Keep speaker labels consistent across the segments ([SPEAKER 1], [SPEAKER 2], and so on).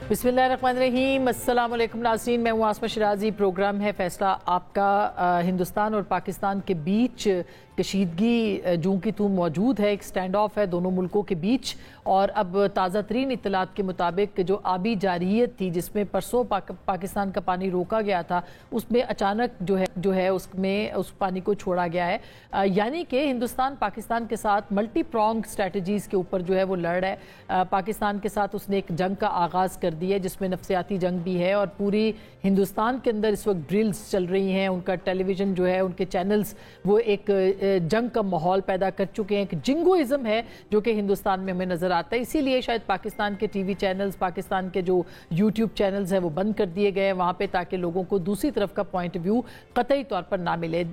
[SPEAKER 1] बिस्मिल्लाहिर्रहमानिर्रहीम। अस्सलाम वालेकुम नाज़रीन, मैं हूँ आसमा शिराजी। प्रोग्राम है फैसला आपका। हिंदुस्तान और पाकिस्तान के बीच कशीदगी जूं की तूं मौजूद है, एक स्टैंड ऑफ है दोनों मुल्कों के बीच। और अब ताज़ा तरीन इत्तलात के मुताबिक जो आबी जारियत थी जिसमें परसों पाकिस्तान का पानी रोका गया था, उसमें अचानक जो है उसमें उस पानी को छोड़ा गया है। यानी कि हिंदुस्तान पाकिस्तान के साथ मल्टी प्रॉन्ग स्ट्रेटजीज़ के ऊपर जो है वो लड़ रहा है। पाकिस्तान के साथ उसने एक जंग का आगाज़ कर दिया है जिसमें नफसियाती जंग भी है, और पूरी हिंदुस्तान के अंदर इस वक्त ड्रिल्स चल रही हैं। उनका टेलीविज़न जो है, उनके चैनल्स वो एक जंग का माहौल पैदा कर चुके हैं। एक जिंगोइज़म है जो कि हिंदुस्तान में हमें नज़र आता है। इसीलिए शायद पाकिस्तान के टीवी चैनल्स, पाकिस्तान के जो यूट्यूब चैनल्स हैं वो बंद कर दिए गए हैं वहाँ पे, ताकि लोगों को दूसरी तरफ का पॉइंट ऑफ व्यू कतई तौर पर ना मिले।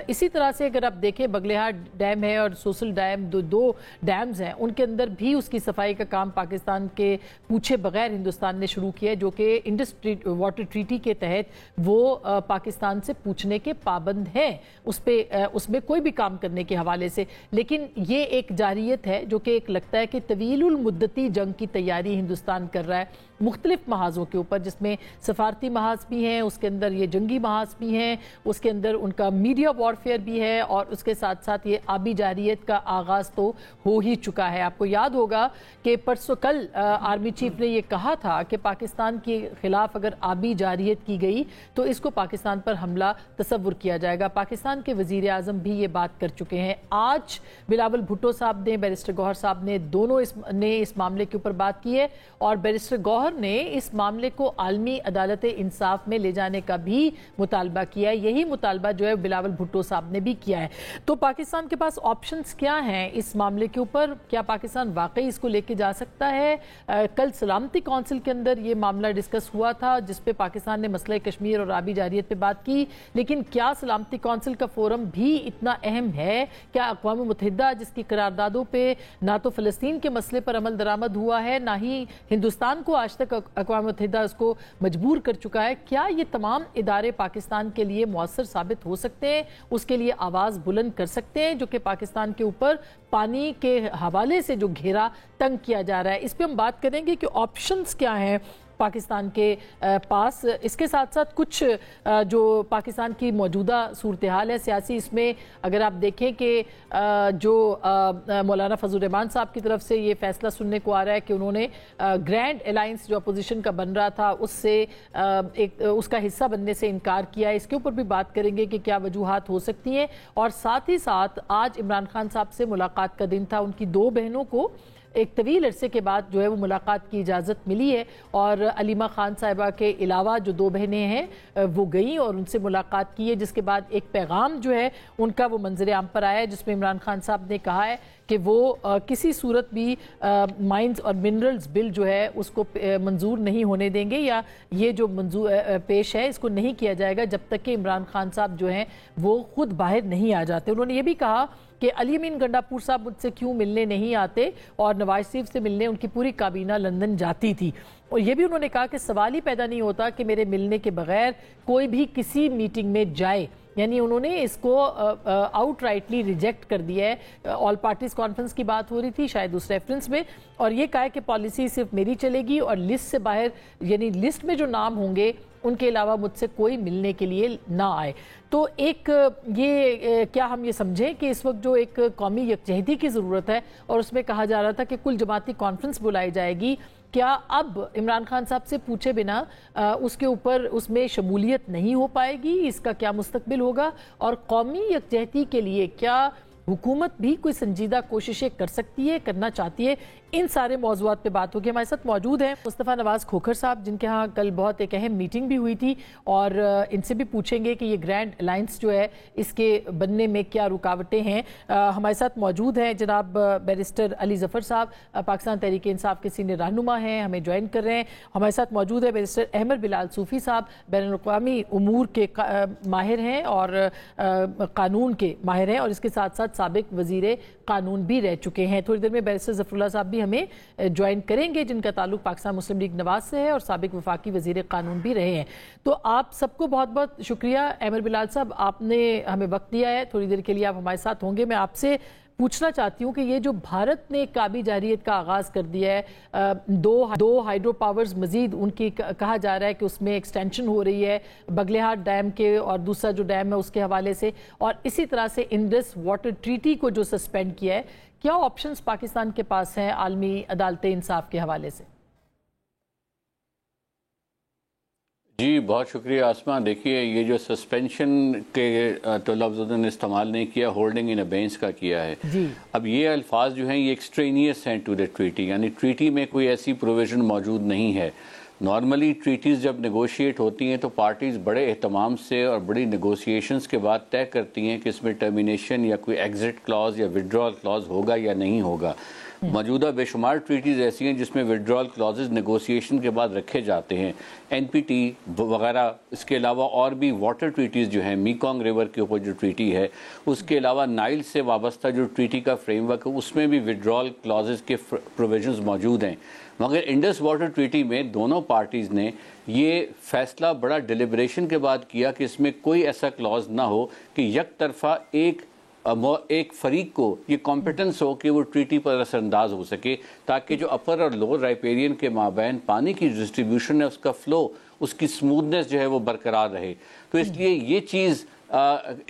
[SPEAKER 1] इसी तरह से अगर आप देखें, बगलेहार डैम है और सोसल डैम, दो डैम्स हैं, उनके अंदर भी उसकी सफाई का काम पाकिस्तान के पूछे बगैर हिंदुस्तान ने शुरू किया है, जो कि इंडस वाटर ट्रीटी के तहत वो पाकिस्तान से पूछने के पाबंद हैं उसमें कोई भी काम करने के हवाले से। लेकिन ये एक जारियत है जो कि एक लगता है कि तवीलुल मुद्दती जंग की तैयारी हिंदुस्तान कर रहा है मुख्तलिफ महाज़ों के ऊपर, जिसमें सफारती महाज भी हैं, उसके अंदर ये जंगी महाज भी हैं, उसके अंदर उनका मीडिया वॉरफेयर भी है, और उसके साथ साथ ये आबी जारियत का आगाज़ तो हो ही चुका है। आपको याद होगा कि परसों कल आर्मी चीफ ने ये कहा था कि पाकिस्तान के खिलाफ अगर आबी जारियत की गई तो इसको पाकिस्तान पर हमला तसव्वुर किया जाएगा। पाकिस्तान के वज़ीर आज़म भी ये बात कर चुके हैं। आज बिलावल भुट्टो साहब ने, बैरिस्टर गौहर साहब ने, दोनों इस मामले के ऊपर बात की है, और बैरिस्टर गौहर ने इस मामले को आलमी अदालत इंसाफ में ले जाने का भी मुतालबा किया है। यही मुतालबा जो है बिलावल भुट्टो साहब ने भी किया है। तो पाकिस्तान के पास ऑप्शंस क्या हैं इस मामले के ऊपर? क्या पाकिस्तान वाकई इसको लेके जा सकता है? कल सलामती कौंसिल के अंदर ये मामला डिस्कस हुआ था जिसपे पाकिस्तान ने मसले कश्मीर और आबी जारियत पे बात की, लेकिन क्या सलामती कौंसिल का फोरम भी इतना अहम है? क्या अक़वाम मुत्तहिदा जिसकी करारदादों पे ना तो फ़लस्तीन के मसले पर अमल दरामद हुआ है, ना ही हिंदुस्तान को आज तक अक़वाम मुत्तहिदा उसको मजबूर कर चुका है, क्या ये तमाम इदारे पाकिस्तान के लिए मौसर साबित हो सकते हैं, उसके लिए आवाज़ बुलंद कर सकते हैं, जो कि पाकिस्तान के ऊपर पानी के हवाले से जो घेरा तंग किया जा रहा है? इस पर हम बात करेंगे कि ऑप्शंस क्या हैं पाकिस्तान के पास। इसके साथ साथ कुछ जो पाकिस्तान की मौजूदा सूरत हाल है सियासी, इसमें अगर आप देखें कि जो मौलाना फजल रहमान साहब की तरफ से ये फैसला सुनने को आ रहा है कि उन्होंने ग्रैंड अलायंस जो अपोजिशन का बन रहा था उससे उसका हिस्सा बनने से इनकार किया है। इसके ऊपर भी बात करेंगे कि क्या वजूहात हो सकती हैं। और साथ ही साथ आज इमरान खान साहब से मुलाकात का दिन था। उनकी दो बहनों को एक तवील अरसे के बाद जो है वो मुलाकात की इजाज़त मिली है, और अलीमा खान साहिबा के अलावा जो दो बहनें हैं वो गई और उनसे मुलाकात की है, जिसके बाद एक पैगाम जो है उनका वो मंजर आम पर आया है, जिसमें इमरान खान साहब ने कहा है कि वो किसी सूरत भी माइंस और मिनरल्स बिल जो है उसको मंजूर नहीं होने देंगे, या ये जो मंजूर पेश है इसको नहीं किया जाएगा जब तक कि इमरान खान साहब जो हैं वो खुद बाहर नहीं आ जाते। उन्होंने ये भी कहा कि अली अमीन गंडापुर साहब मुझसे क्यों मिलने नहीं आते, और नवाज शरीफ से मिलने उनकी पूरी काबीना लंदन जाती थी। और ये भी उन्होंने कहा कि सवाल ही पैदा नहीं होता कि मेरे मिलने के बगैर कोई भी किसी मीटिंग में जाए। यानी उन्होंने इसको आउटराइटली रिजेक्ट कर दिया है। ऑल पार्टीज कॉन्फ्रेंस की बात हो रही थी शायद उस रेफरेंस में, और ये कहा है कि पॉलिसी सिर्फ मेरी चलेगी और लिस्ट से बाहर, यानी लिस्ट में जो नाम होंगे उनके अलावा मुझसे कोई मिलने के लिए ना आए। तो एक ये क्या हम ये समझें कि इस वक्त जो एक कौमी यकजहती की ज़रूरत है, और उसमें कहा जा रहा था कि कुल जमाती कॉन्फ्रेंस बुलाई जाएगी, क्या अब इमरान खान साहब से पूछे बिना उसके ऊपर उसमें शमूलियत नहीं हो पाएगी? इसका क्या मुस्तकबिल होगा? और कौमी यकजहती के लिए क्या हुकूमत भी कोई संजीदा कोशिशें कर सकती है, करना चाहती है? इन सारे मौज़ूआत पे बात होगी। हमारे साथ मौजूद हैं मुस्तफ़ा नवाज़ खोखर साहब, जिनके यहाँ कल बहुत एक अहम मीटिंग भी हुई थी, और इनसे भी पूछेंगे कि ये ग्रैंड अलायंस जो है इसके बनने में क्या रुकावटें हैं। हमारे साथ मौजूद हैं जनाब बैरिस्टर अली ज़फ़र साहब, पाकिस्तान तहरीक इंसाफ के सीनियर रहनुमा हैं, हमें ज्वाइन कर रहे हैं। हमारे साथ मौजूद है बैरिस्टर अहमद बिलाल सूफ़ी साहब, बैनुल-अक़वामी उमूर के माहिर हैं और कानून के माहिर हैं, और इसके साथ साथ साबिक वज़ीर कानून भी रह चुके हैं। थोड़ी देर में बैरिस्टर ज़फ़रुल्लाह साहब भी हमें ज्वाइन करेंगे, जिनका ताल्लुक पाकिस्तान मुस्लिम लीग नवाज से है और साबिक वफाकी वज़ीर कानून भी रहे हैं। तो आप सबको बहुत बहुत शुक्रिया। अहमद बिलाल साहब, आपने हमें वक्त दिया है, थोड़ी देर के लिए आप हमारे साथ होंगे। मैं आपसे पूछना चाहती हूँ कि ये जो भारत ने काबी जारियत का आगाज़ कर दिया है, दो हाइड्रो पावर्स मजीद उनकी कहा जा रहा है कि उसमें एक्सटेंशन हो रही है बगलेहाट डैम के और दूसरा जो डैम है उसके हवाले से, और इसी तरह से इंडस वाटर ट्रीटी को जो सस्पेंड किया है, क्या ऑप्शंस पाकिस्तान के पास हैं आलमी अदालत इंसाफ के हवाले से?
[SPEAKER 2] जी बहुत शुक्रिया आसमा। देखिए ये जो सस्पेंशन के तो लफ्ज़ उन्होंने इस्तेमाल नहीं किया, होल्डिंग इन अबेंस का किया है जी। अब ये अल्फाज जो हैं ये एक्सट्रेनियस हैं टू द ट्रीटी, यानी ट्रीटी में कोई ऐसी प्रोविज़न मौजूद नहीं है। नॉर्मली ट्रीटीज़ जब नेगोशिएट होती हैं तो पार्टीज़ बड़े एहतमाम से और बड़ी नेगोशिएशंस के बाद तय करती हैं कि इसमें टर्मिनेशन या कोई एग्जिट क्लॉज या विड्रॉल क्लॉज होगा या नहीं होगा। मौजूदा बेशुमार ट्रीटीज़ ऐसी हैं जिसमें विड्रॉल क्लॉजेज नेगोशिएशन के बाद रखे जाते हैं, एनपीटी वगैरह। इसके अलावा और भी वाटर ट्रीटीज़ जो हैं, मीकोंग रिवर के ऊपर जो ट्रीटी है, उसके अलावा नाइल से वाबस्ता जो ट्रीटी का फ्रेमवर्क है उसमें भी विड्रॉल क्लॉजेज के प्रोविजंस मौजूद हैं। मगर इंडस वाटर ट्रीटी में दोनों पार्टीज़ ने ये फैसला बड़ा डिलिब्रेशन के बाद किया कि इसमें कोई ऐसा क्लॉज ना हो कि यक तरफा एक फरीक को ये कॉम्पिटेंस हो कि वो ट्रीटी पर असरअंदाज हो सके, ताकि जो अपर और लोअर राइपेरियन के माबैन पानी की डिस्ट्रीब्यूशन है उसका फ्लो, उसकी स्मूथनेस जो है वो बरकरार रहे। तो इसलिए ये चीज़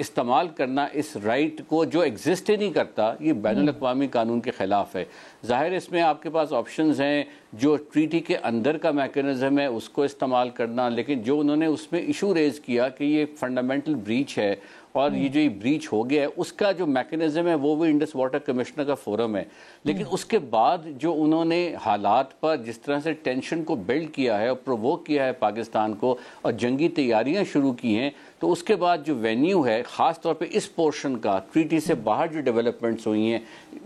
[SPEAKER 2] इस्तेमाल करना इस राइट को जो एग्जिस्ट ही नहीं करता, ये बैनुल-अक़वामी कानून के ख़िलाफ़ है। ज़ाहिर इसमें आपके पास ऑप्शंस हैं, जो ट्रीटी के अंदर का मैकेनिज़्म है उसको इस्तेमाल करना, लेकिन जो उन्होंने उसमें इशू रेज़ किया कि ये फंडामेंटल ब्रीच है और ये जो ब्रीच हो गया है उसका जो मैकेनिज़्म है वो भी इंडस वाटर कमिश्नर का फोरम है। लेकिन उसके बाद जो उन्होंने हालात पर जिस तरह से टेंशन को बिल्ड किया है और प्रोवोक किया है पाकिस्तान को और जंगी तैयारियां शुरू की हैं, तो उसके बाद जो वेन्यू है ख़ास तौर पे इस पोर्शन का ट्रीटी से बाहर जो डेवलपमेंट्स हुई हैं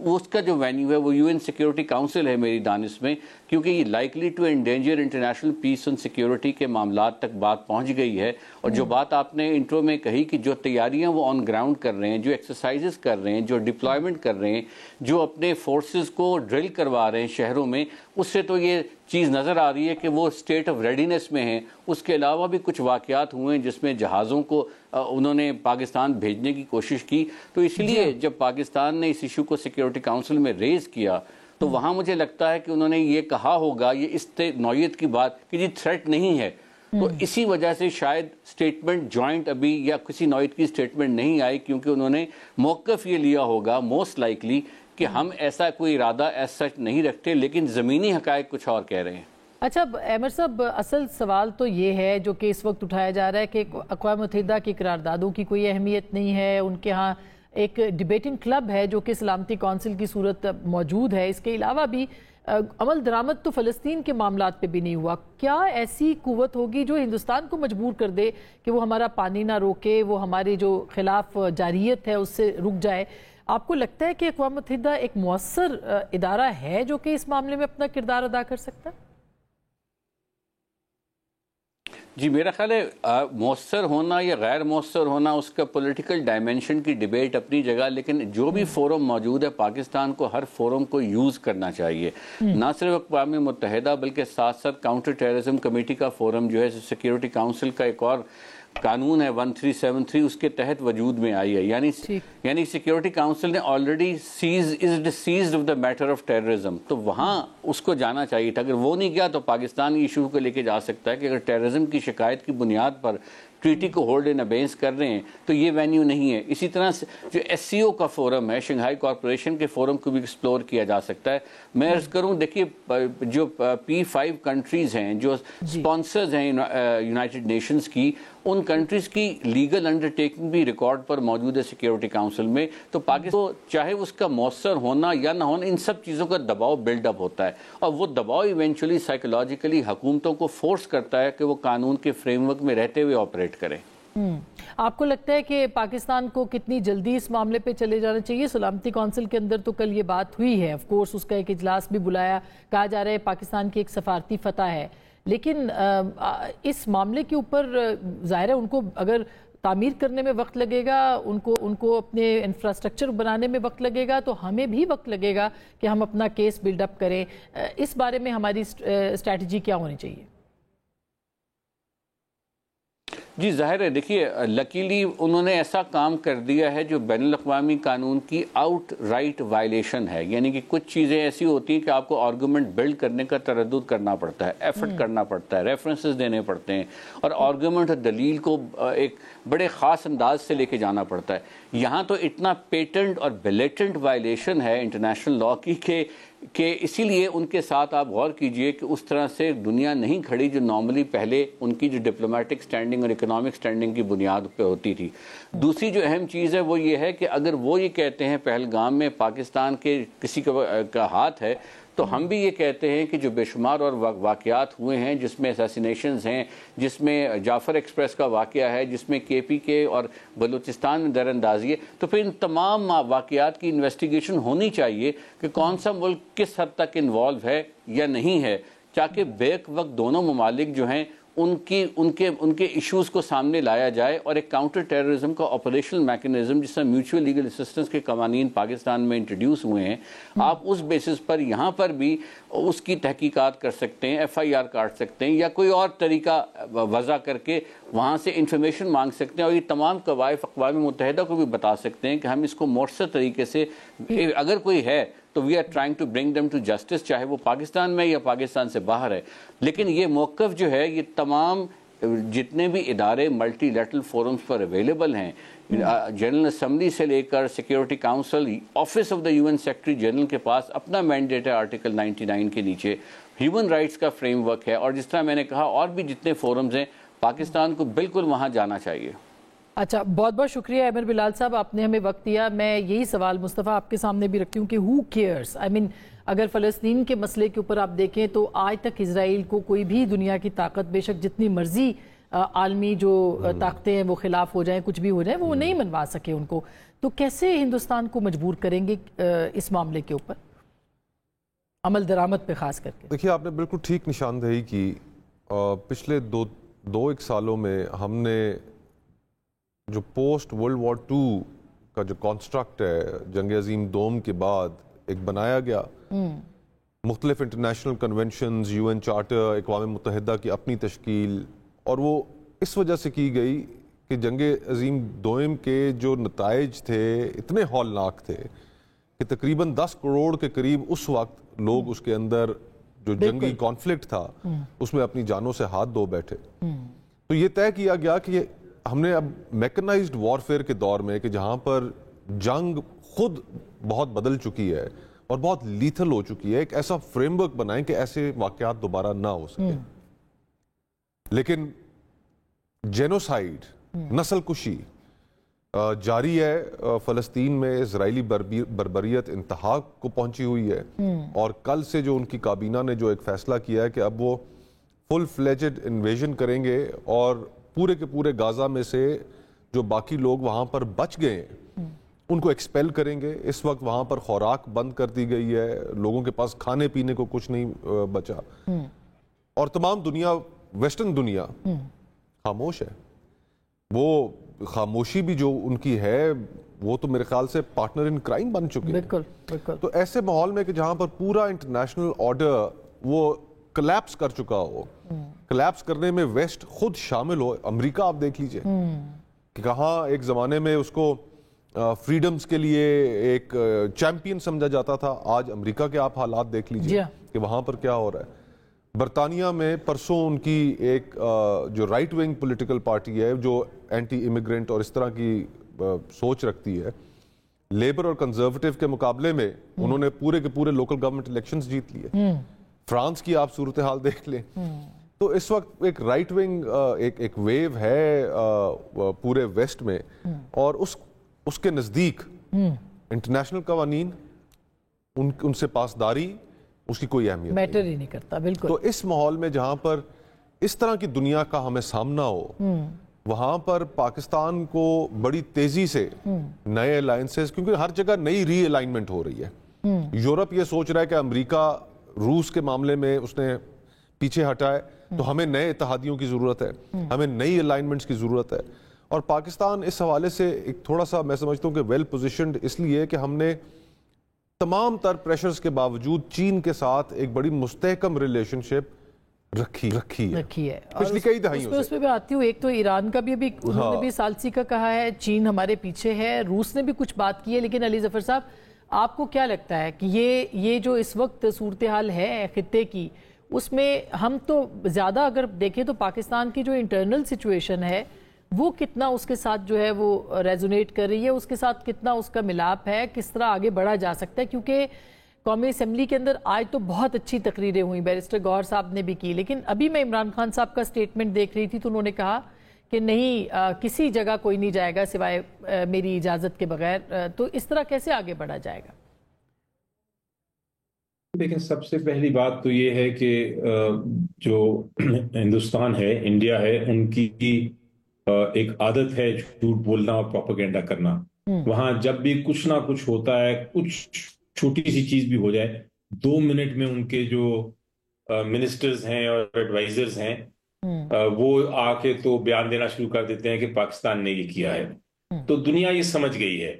[SPEAKER 2] उसका जो वेन्यू है वो यूएन सिक्योरिटी काउंसिल है मेरी दानिश में, क्योंकि ये likely to endanger international peace and security के मामलात तक बात पहुंच गई है। और जो बात आपने इंट्रो में कही कि जो तैयारियां वो ऑन ग्राउंड कर रहे हैं, जो एक्सरसाइजेस कर रहे हैं, जो डिप्लॉयमेंट कर रहे हैं, जो अपने फोर्सेस को ड्रिल करवा रहे हैं शहरों में, उससे तो ये चीज़ नज़र आ रही है कि वो स्टेट ऑफ रेडीनेस में हैं। उसके अलावा भी कुछ वाक़यात हुए हैं जिसमें जहाज़ों को उन्होंने पाकिस्तान भेजने की कोशिश की। तो इसलिए जब पाकिस्तान ने इस इशू को सिक्योरिटी काउंसिल में रेज़ किया तो वहाँ मुझे लगता है कि उन्होंने ये कहा होगा, ये इस नौयत की बात कि जी थ्रेट नहीं है, तो इसी वजह से शायद स्टेटमेंट जॉइंट अभी या किसी नौयत की स्टेटमेंट नहीं आई, क्योंकि उन्होंने मौक़िफ़ ये लिया होगा मोस्ट लाइकली कि हम ऐसा कोई इरादा ऐसा सच नहीं रखते, लेकिन ज़मीनी हक़ाइक़ कुछ और कह रहे हैं।
[SPEAKER 1] अच्छा अहमद साहब, असल सवाल तो ये है जो कि इस वक्त उठाया जा रहा है कि अक़वाम मुत्तहिदा की करारदादों की कोई अहमियत नहीं है। उनके यहाँ एक डिबेटिंग क्लब है जो कि सलामती कौंसिल की सूरत मौजूद है। इसके अलावा भी अमल दरामद तो फ़लस्तीन के मामलात पे भी नहीं हुआ। क्या ऐसी कुव्वत होगी जो हिंदुस्तान को मजबूर कर दे कि वो हमारा पानी ना रोके, वो हमारी जो खिलाफ जारियत है उससे रुक जाए? आपको लगता है कि अक़वाम मुत्तहिदा एक मुअस्सर इदारा है जो कि इस मामले में अपना किरदार अदा कर सकता है?
[SPEAKER 2] जी मेरा ख्याल है मौसर होना या गैर मौसर होना उसका पॉलिटिकल डायमेंशन की डिबेट अपनी जगह, लेकिन जो भी फोरम मौजूद है पाकिस्तान को हर फोरम को यूज़ करना चाहिए। ना सिर्फ अक़वाम मुत्तहिदा बल्कि साथ साथ काउंटर टेररिज्म कमेटी का फोरम जो है सिक्योरिटी काउंसिल का एक और कानून है 1373 उसके तहत वजूद में आई है। यानी सिक्योरिटी काउंसिल ने already seized of the matter of terrorism, तो वहाँ उसको जाना चाहिए था। अगर वो नहीं गया तो पाकिस्तान इशू को लेके जा सकता है कि अगर टेररिज्म की शिकायत की बुनियाद पर ट्रीटी को होल्ड इन अबेंस कर रहे हैं तो ये वेन्यू नहीं है। इसी तरह से जो SCO का फोरम है, शंघाई कॉरपोरेशन के फोरम को भी एक्सप्लोर किया जा सकता है। मैं अर्ज करूं, देखिए जो P5 कंट्रीज़ हैं जो स्पॉन्सर्स हैं यूनाइटेड नेशंस की, उन कंट्रीज़ की लीगल अंडरटेकिंग भी रिकॉर्ड पर मौजूद है सिक्योरिटी काउंसिल में। तो पाकिस्तान चाहे उसका मौसर होना या ना होना, इन सब चीज़ों का दबाव बिल्डअप होता है और वो दबाव इवेंचुअली साइकोलॉजिकली हुकूमतों को फोर्स करता है कि वो कानून के फ्रेमवर्क में रहते हुए ऑपरेट करें।
[SPEAKER 1] आपको लगता है कि पाकिस्तान को कितनी जल्दी इस मामले पे चले जाना चाहिए? सलामती कौंसिल के अंदर तो कल ये बात हुई है, ऑफ कोर्स उसका एक इजलास भी बुलाया, कहा जा रहा है पाकिस्तान की एक सफारती फतह है, लेकिन इस मामले के ऊपर ज़ाहिर है उनको अगर तामीर करने में वक्त लगेगा, उनको अपने इंफ्रास्ट्रक्चर बनाने में वक्त लगेगा, तो हमें भी वक्त लगेगा कि हम अपना केस बिल्डअप करें। इस बारे में हमारी स्ट्रैटेजी क्या होनी चाहिए?
[SPEAKER 2] جی ظاہر ہے، دیکھیے لکیلی انہوں نے ایسا کام کر دیا ہے جو بین الاقوامی قانون کی آؤٹ رائٹ وائلیشن ہے، یعنی کہ کچھ چیزیں ایسی ہوتی ہیں کہ آپ کو آرگومنٹ بلڈ کرنے کا تردد کرنا پڑتا ہے، ایفرٹ کرنا پڑتا ہے، ریفرنسز دینے پڑتے ہیں، اور آرگومنٹ اور دلیل کو ایک بڑے خاص انداز سے لے کے جانا پڑتا ہے۔ یہاں تو اتنا پیٹنٹ اور بلیٹنٹ وائلیشن ہے انٹرنیشنل لا کی کہ اسی لیے ان کے ساتھ آپ غور کیجئے کہ اس طرح سے دنیا نہیں کھڑی جو نارملی پہلے ان کی جو ڈپلومیٹک سٹینڈنگ اور اکنامک سٹینڈنگ کی بنیاد پہ ہوتی تھی۔ دوسری جو اہم چیز ہے وہ یہ ہے کہ اگر وہ یہ کہتے ہیں پہلگام میں پاکستان کے کسی کا ہاتھ ہے، تو ہم بھی یہ کہتے ہیں کہ جو بے شمار اور واقعات ہوئے ہیں جس میں اسیسینیشنز ہیں، جس میں جعفر ایکسپریس کا واقعہ ہے، جس میں KPK اور بلوچستان میں در اندازی ہے، تو پھر ان تمام واقعات کی انویسٹیگیشن ہونی چاہیے کہ کون سا ملک کس حد تک انوالو ہے یا نہیں ہے، تاکہ بیک وقت دونوں ممالک جو ہیں ان کے ایشوز کو سامنے لایا جائے، اور ایک کاؤنٹر ٹیررزم کا آپریشنل میکنزم جس میں میوچول لیگل اسسٹنس کے قوانین پاکستان میں انٹروڈیوس ہوئے ہیں، آپ اس بیسس پر یہاں پر بھی اس کی تحقیقات کر سکتے ہیں، FIR کاٹ سکتے ہیں، یا کوئی اور طریقہ وضع کر کے وہاں سے انفارمیشن مانگ سکتے ہیں، اور یہ تمام قوائف اقوام متحدہ کو بھی بتا سکتے ہیں کہ ہم اس کو مؤثر طریقے سے اگر کوئی ہے تو we are trying to bring them to justice, چاہے وہ پاکستان میں یا پاکستان سے باہر ہے۔ لیکن یہ موقف جو ہے یہ تمام جتنے بھی ادارے ملٹی لیٹرل فورمز پر اویلیبل ہیں، جنرل اسمبلی سے لے کر security council, office of the UN secretary general کے پاس اپنا مینڈیٹ ہے آرٹیکل 99 کے نیچے، ہیومن رائٹس کا فریم ورک ہے، اور جس طرح میں نے کہا اور بھی جتنے فورمز ہیں، پاکستان کو بالکل وہاں جانا چاہیے۔
[SPEAKER 1] اچھا، بہت بہت شکریہ احمد بلال صاحب، آپ نے ہمیں وقت دیا۔ میں یہی سوال مصطفیٰ آپ کے سامنے بھی رکھتی ہوں کہ who cares؟ اگر فلسطین کے مسئلے کے اوپر آپ دیکھیں تو آج تک اسرائیل کو کوئی بھی دنیا کی طاقت، بے شک جتنی مرضی عالمی جو طاقتیں ہیں وہ خلاف ہو جائیں، کچھ بھی ہو جائیں، وہ نہیں منوا سکے ان کو، تو کیسے ہندوستان کو مجبور کریں گے اس معاملے کے اوپر عمل درآمد پہ خاص کر کے؟
[SPEAKER 3] دیکھیے، آپ نے بالکل ٹھیک نشاندہی کی۔ پچھلے دو ایک سالوں میں ہم نے جو پوسٹ ورلڈ وار 2 کا جو کانسٹرکٹ ہے جنگ عظیم دوم کے بعد ایک بنایا گیا، مختلف انٹرنیشنل کنونشنز، UN چارٹر، اقوام متحدہ کی اپنی تشکیل، اور وہ اس وجہ سے کی گئی کہ جنگ عظیم دوم کے جو نتائج تھے اتنے ہولناک تھے کہ تقریباً 10 کروڑ کے قریب اس وقت لوگ اس کے اندر جو جنگی کانفلکٹ تھا اس میں اپنی جانوں سے ہاتھ دھو بیٹھے۔ تو یہ طے کیا گیا کہ ہم نے اب میکنائزڈ وارفیئر کے دور میں، کہ جہاں پر جنگ خود بہت بدل چکی ہے اور بہت لیتھل ہو چکی ہے، ایک ایسا فریم ورک بنائیں کہ ایسے واقعات دوبارہ نہ ہو سکے۔ لیکن جینوسائیڈ، نسل کشی جاری ہے فلسطین میں، اسرائیلی بربریت انتہا کو پہنچی ہوئی ہے، اور کل سے جو ان کی کابینہ نے جو ایک فیصلہ کیا ہے کہ اب وہ فل فلیجڈ انویژن کریں گے، اور پورے کے پورے غازہ میں سے جو باقی لوگ وہاں پر بچ گئے ہیں ان کو ایکسپیل کریں گے۔ اس وقت وہاں پر خوراک بند کر دی گئی ہے، لوگوں کے پاس کھانے پینے کو کچھ نہیں بچا، اور تمام دنیا، ویسٹرن دنیا خاموش ہے۔ وہ خاموشی بھی جو ان کی ہے وہ تو میرے خیال سے پارٹنر ان کرائم بن چکے ہیں۔
[SPEAKER 1] بالکل۔
[SPEAKER 3] تو ایسے ماحول میں کہ جہاں پر پورا انٹرنیشنل آرڈر وہ کلیپس کر چکا ہو، کلیپس کرنے میں ویسٹ خود شامل ہو، امریکہ آپ دیکھ لیجئے کہ کہاں ایک زمانے میں اس کو فریڈمز کے لیے ایک چیمپئن سمجھا جاتا تھا، آج امریکہ کے آپ حالات دیکھ لیجئے کہ وہاں پر کیا ہو رہا ہے۔ برطانیہ میں پرسوں ان کی ایک جو رائٹ ونگ پولیٹیکل پارٹی ہے جو اینٹی امیگرنٹ اور اس طرح کی سوچ رکھتی ہے، لیبر اور کنزرویٹو کے مقابلے میں انہوں نے پورے کے پورے لوکل گورنمنٹ الیکشنز جیت لیے۔ فرانس کی آپ صورتحال دیکھ لیں۔ تو اس وقت ایک رائٹ ونگ ایک ویو ہے پورے ویسٹ میں، اور اس کے نزدیک انٹرنیشنل قوانین، ان سے پاسداری، اس کی کوئی اہمیت
[SPEAKER 1] میٹر ہی نہیں کرتا۔ بالکل۔
[SPEAKER 3] تو اس ماحول میں جہاں پر اس طرح کی دنیا کا ہمیں سامنا ہو، وہاں پر پاکستان کو بڑی تیزی سے نئے الائنسز، کیونکہ ہر جگہ نئی ری الائنمنٹ ہو رہی ہے۔ یورپ یہ سوچ رہا ہے کہ امریکہ روس کے معاملے میں اس نے پیچھے ہٹا ہے، تو ہمیں نئے اتحادیوں کی ضرورت ہے، ہمیں نئی الائنمنٹس کی ضرورت ہے، اور پاکستان اس حوالے سے ایک تھوڑا سا میں سمجھتا ہوں کہ ویل پوزیشنڈ اس لیے کہ ہم نے تمام تر پریشرز کے باوجود چین کے ساتھ ایک بڑی مستحکم ریلیشن شپ رکھی ہے
[SPEAKER 1] پچھلی
[SPEAKER 3] کئی دہائیوں سے.
[SPEAKER 1] اس پہ بھی آتی ہوں. ایک تو ایران کا بھی ابھی انہوں نے بھی ثالثی کا کہا ہے, چین ہمارے پیچھے ہے, روس نے بھی کچھ بات کی ہے. لیکن علی ظفر صاحب, آپ کو کیا لگتا ہے کہ یہ جو اس وقت صورتحال ہے خطے کی, اس میں ہم تو زیادہ اگر دیکھیں تو پاکستان کی جو انٹرنل سچویشن ہے وہ کتنا اس کے ساتھ جو ہے وہ ریزونیٹ کر رہی ہے, اس کے ساتھ کتنا اس کا ملاپ ہے, کس طرح آگے بڑھا جا سکتا ہے؟ کیونکہ قومی اسمبلی کے اندر آج تو بہت اچھی تقریریں ہوئیں, بیرسٹر گوہر صاحب نے بھی کی, لیکن ابھی میں عمران خان صاحب کا سٹیٹمنٹ دیکھ رہی تھی تو انہوں نے کہا کہ نہیں, کسی جگہ کوئی نہیں جائے گا سوائے میری اجازت کے بغیر. تو اس طرح کیسے آگے بڑھا جائے گا؟
[SPEAKER 4] دیکھیں, سب سے پہلی بات تو یہ ہے کہ جو ہندوستان ہے, انڈیا ہے, ان کی ایک عادت ہے جھوٹ بولنا اور پروپیگنڈا کرنا. وہاں جب بھی کچھ نہ کچھ ہوتا ہے, کچھ چھوٹی سی چیز بھی ہو جائے, 2 منٹ میں ان کے جو منسٹرز ہیں اور ایڈوائزرز ہیں وہ آ کے تو بیان دینا شروع کر دیتے ہیں کہ پاکستان نے یہ کیا ہے. تو دنیا یہ سمجھ گئی ہے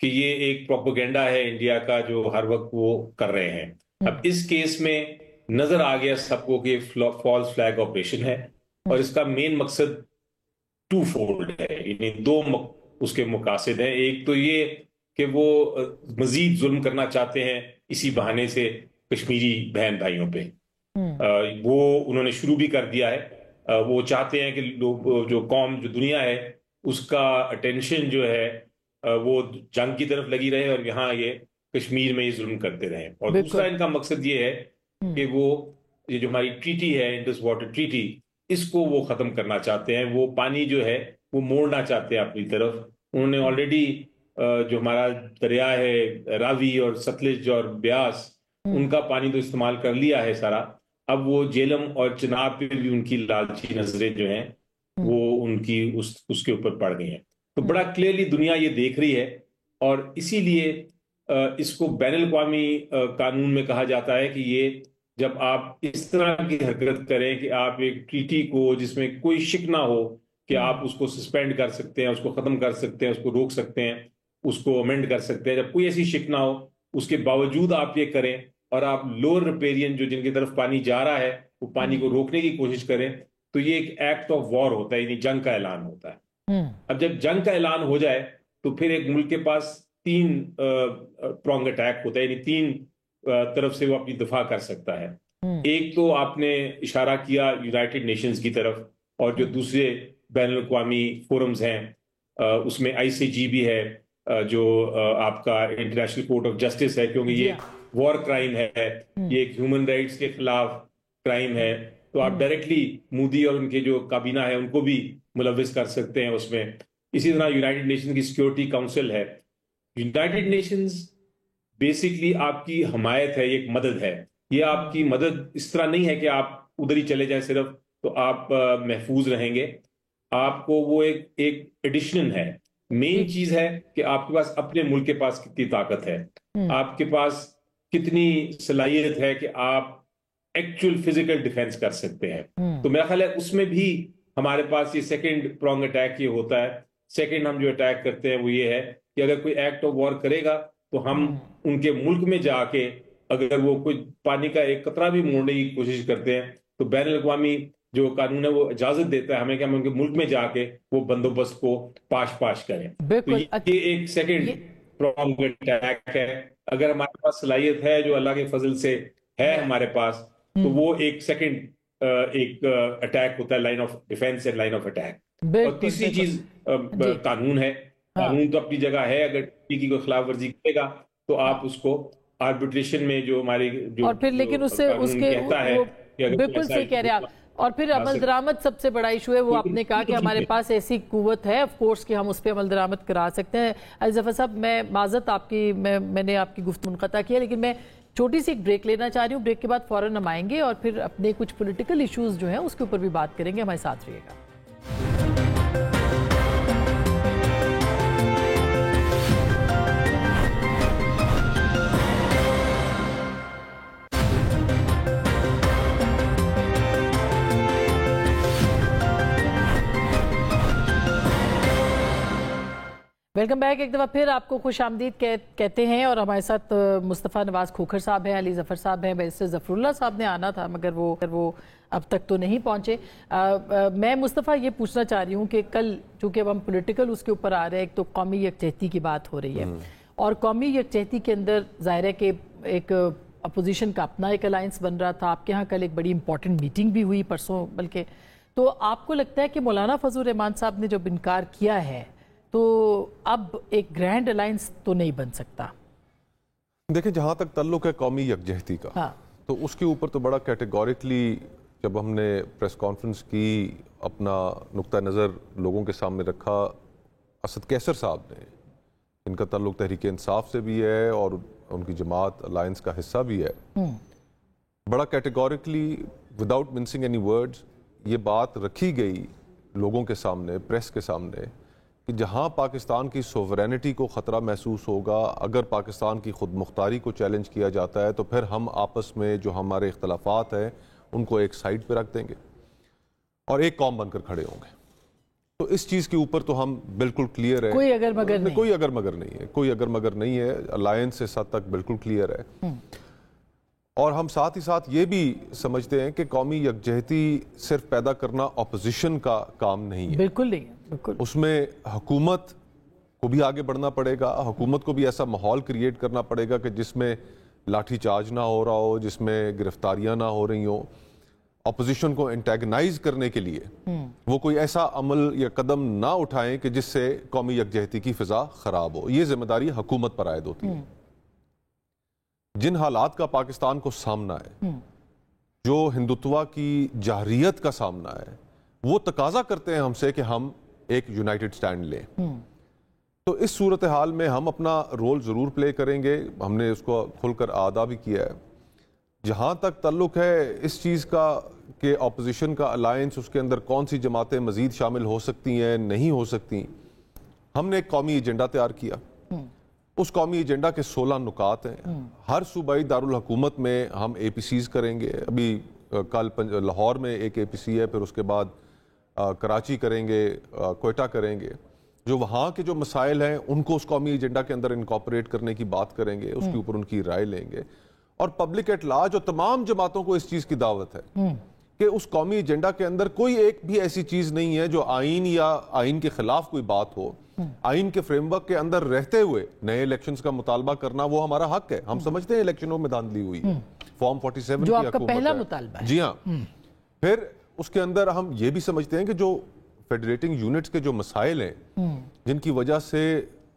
[SPEAKER 4] کہ یہ ایک پروپیگنڈا ہے انڈیا کا جو ہر وقت وہ کر رہے ہیں. اب اس کیس میں نظر آ گیا سب کو کہ فالس فلیگ آپریشن ہے, اور اس کا مین مقصد 2 فولڈ ہے, یعنی 2 اس کے مقاصد ہیں. ایک تو یہ کہ وہ مزید ظلم کرنا چاہتے ہیں اسی بہانے سے کشمیری بہن بھائیوں پہ. وہ انہوں نے شروع بھی کر دیا ہے. وہ چاہتے ہیں کہ لوگ, جو قوم, جو دنیا ہے, اس کا اٹینشن جو ہے وہ جنگ کی طرف لگی رہے, اور یہاں یہ کشمیر میں یہ ظلم کرتے رہے. اور دوسرا ان کا مقصد یہ ہے کہ وہ یہ جو ہماری ٹریٹی ہے, انڈس واٹر ٹریٹی, اس کو وہ ختم کرنا چاہتے ہیں. وہ پانی جو ہے وہ موڑنا چاہتے ہیں اپنی طرف. انہوں نے آلریڈی جو ہمارا دریا ہے راوی اور ستلج اور بیاس, ان کا پانی تو استعمال کر لیا ہے سارا. اب وہ جیلم اور چناب پہ بھی ان کی لالچی نظریں جو ہیں وہ ان کی اس کے اوپر پڑ گئی ہیں. تو بڑا کلیئرلی دنیا یہ دیکھ رہی ہے, اور اسی لیے اس کو بین الاقوامی قانون میں کہا جاتا ہے کہ یہ جب آپ اس طرح کی حرکت کریں کہ آپ ایک ٹریٹی کو جس میں کوئی شک نہ ہو کہ آپ اس کو سسپینڈ کر سکتے ہیں, اس کو ختم کر سکتے ہیں, اس کو روک سکتے ہیں, اس کو امینڈ کر سکتے ہیں, جب کوئی ایسی شک نہ ہو, اس کے باوجود آپ یہ کریں اور آپ لوور ریپیرین جو جن کی طرف پانی جا رہا ہے وہ پانی کو روکنے کی کوشش کریں, تو یہ ایک ایکٹ آف وار ہوتا ہے, یعنی جنگ کا اعلان ہوتا ہے. اب جب جنگ کا اعلان ہو جائے تو پھر ایک ملک کے پاس 3 پرونگ اٹیک ہوتا ہے, یعنی 3 طرف سے وہ اپنی دفاع کر سکتا ہے. ایک تو آپ نے اشارہ کیا یونائٹڈ نیشنز کی طرف, اور جو دوسرے بین الاقوامی فورمز ہیں اس میں ICG بھی ہے, جو آپ کا انٹرنیشنل کورٹ آف جسٹس ہے, کیونکہ یہ وار کرائم ہے, یہ ایک ہیومن رائٹس کے خلاف کرائم ہے. تو آپ ڈائریکٹلی مودی اور ان کے جو کابینہ ہے ان کو بھی ملوث کر سکتے ہیں اس میں. اسی طرح یونائٹڈ نیشن کی سیکیورٹی کاؤنسل ہے. یونائٹڈ نیشنز بیسکلی آپ کی حمایت ہے, یہ ایک مدد ہے. یہ آپ کی مدد اس طرح نہیں ہے کہ آپ ادھر ہی چلے جائیں صرف تو آپ محفوظ رہیں گے. آپ کو وہ ایک ایڈیشن ہے. مین چیز ہے کہ آپ کے پاس اپنے ملک کے پاس کتنی طاقت ہے, آپ کے پاس کتنی صلاحیت ہے کہ آپ ایکچوئل فزیکل ڈیفینس کر سکتے ہیں. تو میرا خیال ہے اس میں بھی ہمارے پاس یہ سیکنڈ پرونگ اٹیک یہ ہوتا ہے. سیکنڈ ہم جو اٹیک کرتے ہیں وہ یہ ہے کہ اگر کوئی ایکٹ آف وار کرے گا تو ہم ان کے ملک میں جا کے اگر وہ کوئی پانی کا ایک قطرہ بھی موڑنے کی کوشش کرتے ہیں تو بین الاقوامی جو قانون ہے وہ اجازت دیتا ہے ہمیں کہ ہم ان کے ملک میں جا کے وہ بندوبست کو پاش کریں. تو یہ ایک سیکنڈ پرونگ اٹیک ہے. اگر ہمارے پاس صلاحیت ہے جو اللہ کے فضل سے ہے ہمارے پاس, تو وہ ایک سیکنڈ ایک اٹیک ہوتا ہے, line of defence and line of attack. اور تیسری چیز قانون ہے. قانون تو اپنی جگہ ہے, اگر کی کوئی خلاف ورزی کرے گا تو آپ اس کو آربیٹریشن میں جو ہماری جو
[SPEAKER 1] اور پھر لیکن اس سے اس کے بالکل صحیح کہہ رہے ہیں آپ. اور پھر عمل درآمد سب سے بڑا ایشو ہے, وہ آپ نے کہا کہ ہمارے پاس ایسی قوت ہے آف کورس کہ ہم اس پہ عمل درآمد کرا سکتے ہیں. علی ظفر صاحب, میں معذرت آپ کی, میں نے آپ کی گفتگو منقطع کیا, لیکن میں چھوٹی سی ایک بریک لینا چاہ رہی ہوں. بریک کے بعد فوراً ہم آئیں گے اور پھر اپنے کچھ پولیٹیکل ایشوز جو ہیں اس کے اوپر بھی بات کریں گے. ہمارے ساتھ رہیے گا. Welcome back. एक दफ़ा फिर आपको खुश आमदीद कहते हैं और हमारे साथ मुस्तफ़ा नवाज़ खोखर साहब हैं, अली ज़फ़र साहब हैं, बैरिस्टर ज़फ़रुल्लाह साहब ने आना था मगर वो अब तक तो नहीं पहुँचे। मैं मुस्तफ़ा ये पूछना चाह रही हूँ कि कल चूँकि अब हम पॉलिटिकल उसके ऊपर आ रहे हैं, एक तो कौमी यकजहती की बात हो रही है और कौमी यकजहती के अंदर ज़ाहिर है कि एक अपोजिशन का अपना एक अलायंस बन रहा था। आपके यहाँ कल एक बड़ी इंपॉर्टेंट मीटिंग भी हुई परसों बल्कि, तो आपको लगता है कि मौलाना फजल रहमान साहब ने जब इनकार किया है तो अब एक ग्रैंड अलायंस तो नहीं बन सकता?
[SPEAKER 3] देखिए, जहाँ तक ताल्लुक है कौमी यकजहती का, हाँ। तो उसके ऊपर तो बड़ा कैटेगोरिकली जब हमने प्रेस कॉन्फ्रेंस की, अपना नुक्ता नज़र लोगों के सामने रखा, असद कैसर साहब ने, इनका ताल्लुक तहरीक इंसाफ से भी है और उनकी जमात अलायंस का हिस्सा भी है, बड़ा categorically without mincing any words ये बात रखी गई लोगों के सामने, प्रेस के सामने, कि जहां पाकिस्तान की सोवरेनिटी को ख़तरा महसूस होगा, अगर पाकिस्तान की खुद मुख्तारी को चैलेंज किया जाता है तो फिर हम आपस में जो हमारे इख्तलाफात हैं उनको एक साइड पे रख देंगे और एक कौम बनकर खड़े होंगे। तो इस चीज़ के ऊपर तो हम बिल्कुल क्लियर है, कोई अगर मगर नहीं, कोई अगर मगर नहीं है, कोई अगर मगर नहीं है। अलायंस इस हद तक बिल्कुल क्लियर है और हम साथ ही साथ ये भी समझते हैं कि कौमी यकजहती सिर्फ पैदा करना अपोजिशन का काम नहीं है,
[SPEAKER 1] बिल्कुल नहीं है, बिल्कुल।
[SPEAKER 3] उसमें हुकूमत को भी आगे बढ़ना पड़ेगा, हुकूमत को भी ऐसा माहौल क्रिएट करना पड़ेगा कि जिसमें लाठी चार्ज ना हो रहा हो, जिसमें गिरफ्तारियां ना हो रही हो। अपोजिशन को एंटेगनाइज करने के लिए वो कोई ऐसा अमल या कदम ना उठाएं कि जिससे कौमी यकजहती की फिजा खराब हो। ये जिम्मेदारी हुकूमत पर आयद होती है। जिन हालात का पाकिस्तान को सामना है, जो हिंदुत्वा की जाहरियत का सामना है, वो तकाजा करते हैं हमसे कि हम एक यूनाइटेड स्टैंड लें। तो इस सूरत हाल में हम अपना रोल जरूर प्ले करेंगे, हमने उसको खुलकर आदा भी किया है। जहां तक ताल्लुक है इस चीज का कि ऑपोजिशन का अलायंस, उसके अंदर कौन सी जमातें मजीद शामिल हो सकती हैं, नहीं हो सकती, हमने एक कौमी एजेंडा तैयार किया। उस कौमी एजेंडा के 16 नुकात हैं। हर सूबाई दारुल हुकूमत में हम APCs करेंगे। अभी कल लाहौर में एक APC है, फिर उसके बाद कराची करेंगे, कोयटा करेंगे। जो वहाँ के जो मसाइल हैं उनको उस कौमी एजेंडा के अंदर इनकॉर्पोरेट करने की बात करेंगे, उसके ऊपर उनकी राय लेंगे और पब्लिक एट लार्ज और तमाम जमातों को इस चीज़ की दावत है कि उस कौमी एजेंडा के अंदर कोई एक भी ऐसी चीज़ नहीं है जो आइन या आइन के खिलाफ कोई बात हो। आइन के फ्रेमवर्क के अंदर रहते हुए नए इलेक्शंस का मुतालबा करना वो हमारा हक है। हम समझते हैं इलेक्शनों में धांधली हुई है, फॉर्म 47
[SPEAKER 1] जो आपका पहला मुतालबा है।
[SPEAKER 3] जी हाँ। फिर उसके अंदर हम ये भी समझते हैं कि जो फेडरेटिंग यूनिट्स के जो मसाइल हैं जिनकी वजह से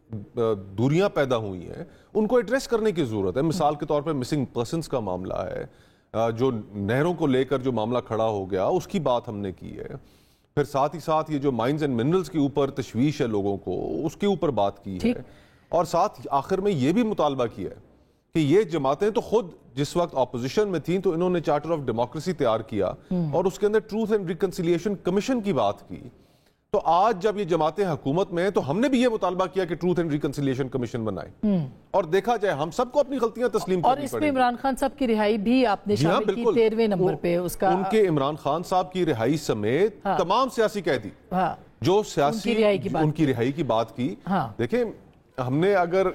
[SPEAKER 3] दूरियां पैदा हुई हैं, उनको एड्रेस करने की जरूरत है। मिसाल के तौर पर मिसिंग पर्सन्स का मामला है, जो नहरों को लेकर जो मामला खड़ा हो गया उसकी बात हमने की है। फिर साथ ही साथ ये जो माइंस एंड मिनरल्स के ऊपर तशवीश है लोगों को, उसके ऊपर बात की है और साथ आखिर में ये भी मुतालबा किया है कि ये जमातें तो खुद जिस वक्त ऑपोजिशन में थी तो इन्होंने चार्टर ऑफ डेमोक्रेसी तैयार किया और उसके अंदर ट्रूथ एंड रिकंसिलिएशन कमीशन की बात की। तो आज जब ये जमातें हुकूमत में हैं तो हमने भी ये मुतालबा किया कि ट्रूथ एंड रिकंसिलिएशन कमीशन बनाए और देखा जाए हम सबको अपनी गलतियां तस्लीम करनी पड़ेंगी।
[SPEAKER 1] और इसमें इमरान खान साहब की रिहाई भी आपने शामिल की 13वें नंबर पे, उसका
[SPEAKER 3] उनके इमरान खान साहब की रिहाई समेत तमाम सियासी कैदी जो सियासी उनकी रिहाई की बात की। देखें, हमने अगर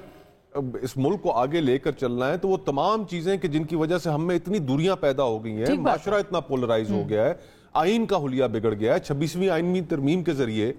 [SPEAKER 3] इस मुल्क को आगे लेकर चलना है तो वो तमाम चीजें कि जिनकी वजह से हम में इतनी दूरियां पैदा हो गई हैं, माशरा इतना पोलराइज हो गया है, आइन का हुलिया बिगड़ गया है। 26वीं आइनी तरमीम के जरिए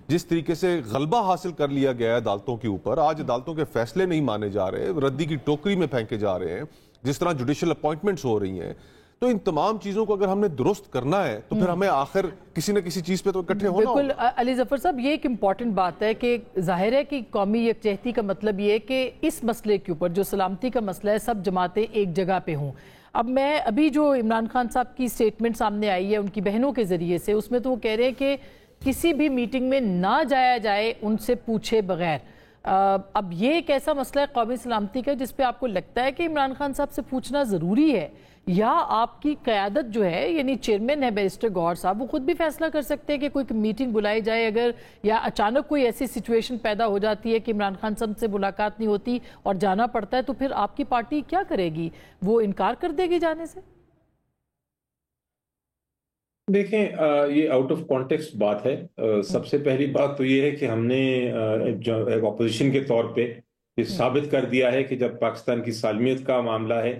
[SPEAKER 3] जिस तरीके से गलबा हासिल कर लिया गया है अदालतों के ऊपर, आज अदालतों के फैसले नहीं माने जा रहे, रद्दी की टोकरी में फेंके जा रहे हैं, जिस तरह जुडिशियल अपॉइंटमेंट्स हो रही हैं, तो इन तमाम चीजों को अगर हमने दुरुस्त करना है तो फिर हमें आखिर किसी न किसी चीज पे तो इकट्ठे होना होगा।
[SPEAKER 1] बिल्कुल अली ज़फ़र साहब, ये एक इम्पॉर्टेंट बात है कि जाहिर है कि कौमी यकजहती का मतलब ये है कि इस मसले के ऊपर जो सलामती का मसला है सब जमातें एक जगह पे हों। अब मैं अभी जो इमरान खान साहब की स्टेटमेंट सामने आई है उनकी बहनों के जरिए से, उसमें तो वो कह रहे हैं कि किसी भी मीटिंग में ना जाया जाए उनसे पूछे बगैर। अब ये एक ऐसा मसला है कौमी सलामती का जिस पे आपको लगता है कि इमरान खान साहब से पूछना ज़रूरी है, या आपकी क़यादत जो है यानी चेयरमैन है बैरिस्टर गौहर साहब, वो खुद भी फैसला कर सकते हैं कि कोई मीटिंग बुलाई जाए अगर, या अचानक कोई ऐसी सिचुएशन पैदा हो जाती है कि इमरान खान साहब से मुलाकात नहीं होती और जाना पड़ता है, तो फिर आपकी पार्टी क्या करेगी? वो इनकार कर देगी जाने से?
[SPEAKER 4] देखें, ये आउट ऑफ कॉन्टेक्स्ट बात है। सबसे पहली बात तो ये है कि हमने एक ऑपोजिशन के तौर पे ये साबित कर दिया है कि जब पाकिस्तान की सालमियत का मामला है,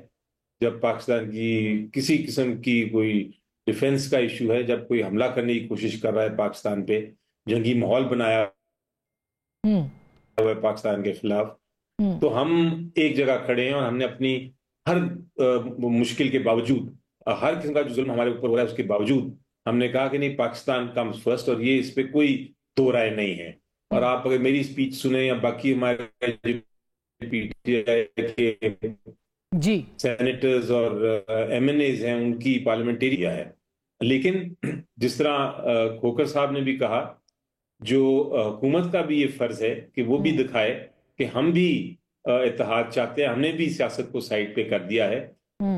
[SPEAKER 4] जब पाकिस्तान की किसी किस्म की कोई डिफेंस का इशू है, जब कोई हमला करने की कोशिश कर रहा है पाकिस्तान पे, जंगी माहौल बनाया हुआ है पाकिस्तान के खिलाफ, तो हम एक जगह खड़े हैं और हमने अपनी हर मुश्किल के बावजूद, हर किस्म का जो जुल्म हमारे ऊपर हो रहा है उसके बावजूद हमने कहा कि नहीं, पाकिस्तान कम्स फर्स्ट, और ये इस पे कोई दो राय नहीं है। और आप अगर मेरी स्पीच सुने या बाकी हमारे पीटीआई के
[SPEAKER 1] जी
[SPEAKER 4] सेनेटर्स और एमएनएज हैं, उनकी पार्लियामेंटेरिया है। लेकिन जिस तरह खोकर साहब ने भी कहा, जो हुकूमत का भी ये फर्ज है कि वो भी दिखाए कि हम भी इत्तेहाद चाहते हैं, हमने भी सियासत को साइड पे कर दिया है।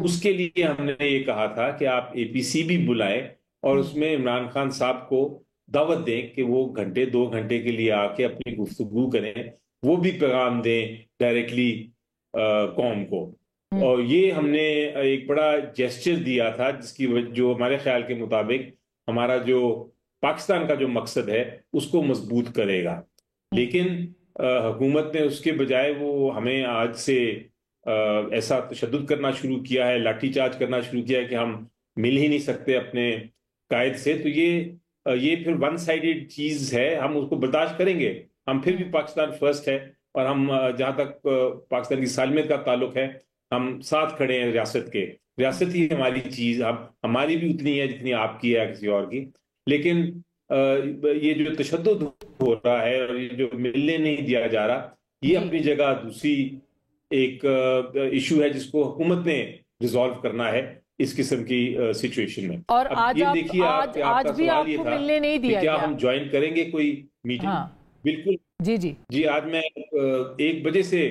[SPEAKER 4] उसके लिए हमने ये कहा था कि आप एपीसी भी बुलाएं और उसमें इमरान खान साहब को दावत दें कि वो घंटे 2 घंटे के लिए आके अपनी गुफ्तगू करें, वो भी पैगाम दें डायरेक्टली कौम को। और ये हमने एक बड़ा जेस्चर दिया था, जिसकी जो हमारे ख्याल के मुताबिक हमारा जो पाकिस्तान का जो मकसद है उसको मजबूत करेगा। लेकिन हुकूमत ने उसके बजाय वो हमें आज से ऐसा तशद्दुद करना शुरू किया है, लाठीचार्ज करना शुरू किया है कि हम मिल ही नहीं सकते अपने कायद से। तो ये फिर वन साइडेड चीज है, हम उसको बर्दाश्त करेंगे। हम फिर भी पाकिस्तान फर्स्ट है, और हम जहां तक पाकिस्तान की सालमियत का ताल्लुक है, हम साथ खड़े हैं रियासत के। रियासत ही हमारी चीज, हमारी भी उतनी है जितनी आपकी है किसी और की। लेकिन ये जो तशद्दुद हो रहा है और ये जो मिलने नहीं दिया जा रहा, ये अपनी जगह दूसरी एक इशू है जिसको हुकूमत ने रिजॉल्व करना है इस किस्म की सिचुएशन में।
[SPEAKER 1] और
[SPEAKER 4] अब
[SPEAKER 1] आज
[SPEAKER 4] ये
[SPEAKER 1] आप
[SPEAKER 4] देखिए,
[SPEAKER 1] आज भी आपको मिलने नहीं दिया
[SPEAKER 4] क्या
[SPEAKER 1] गया।
[SPEAKER 4] हम ज्वाइन करेंगे कोई मीटिंग?
[SPEAKER 1] हाँ।
[SPEAKER 4] बिल्कुल
[SPEAKER 1] जी जी
[SPEAKER 4] जी। आज मैं 1 बजे से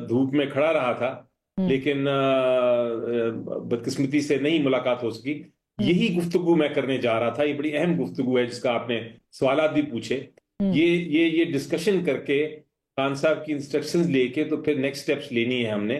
[SPEAKER 4] धूप में खड़ा रहा था, लेकिन बदकिस्मती से नहीं मुलाकात हो सकी। यही गुफ्तगू मैं करने जा रहा था। ये बड़ी अहम गुफ्तगू है जिसका आपने सवालात भी पूछे। ये डिस्कशन करके, खान साहब की इंस्ट्रक्शंस लेके, तो फिर नेक्स्ट स्टेप्स लेनी है हमने।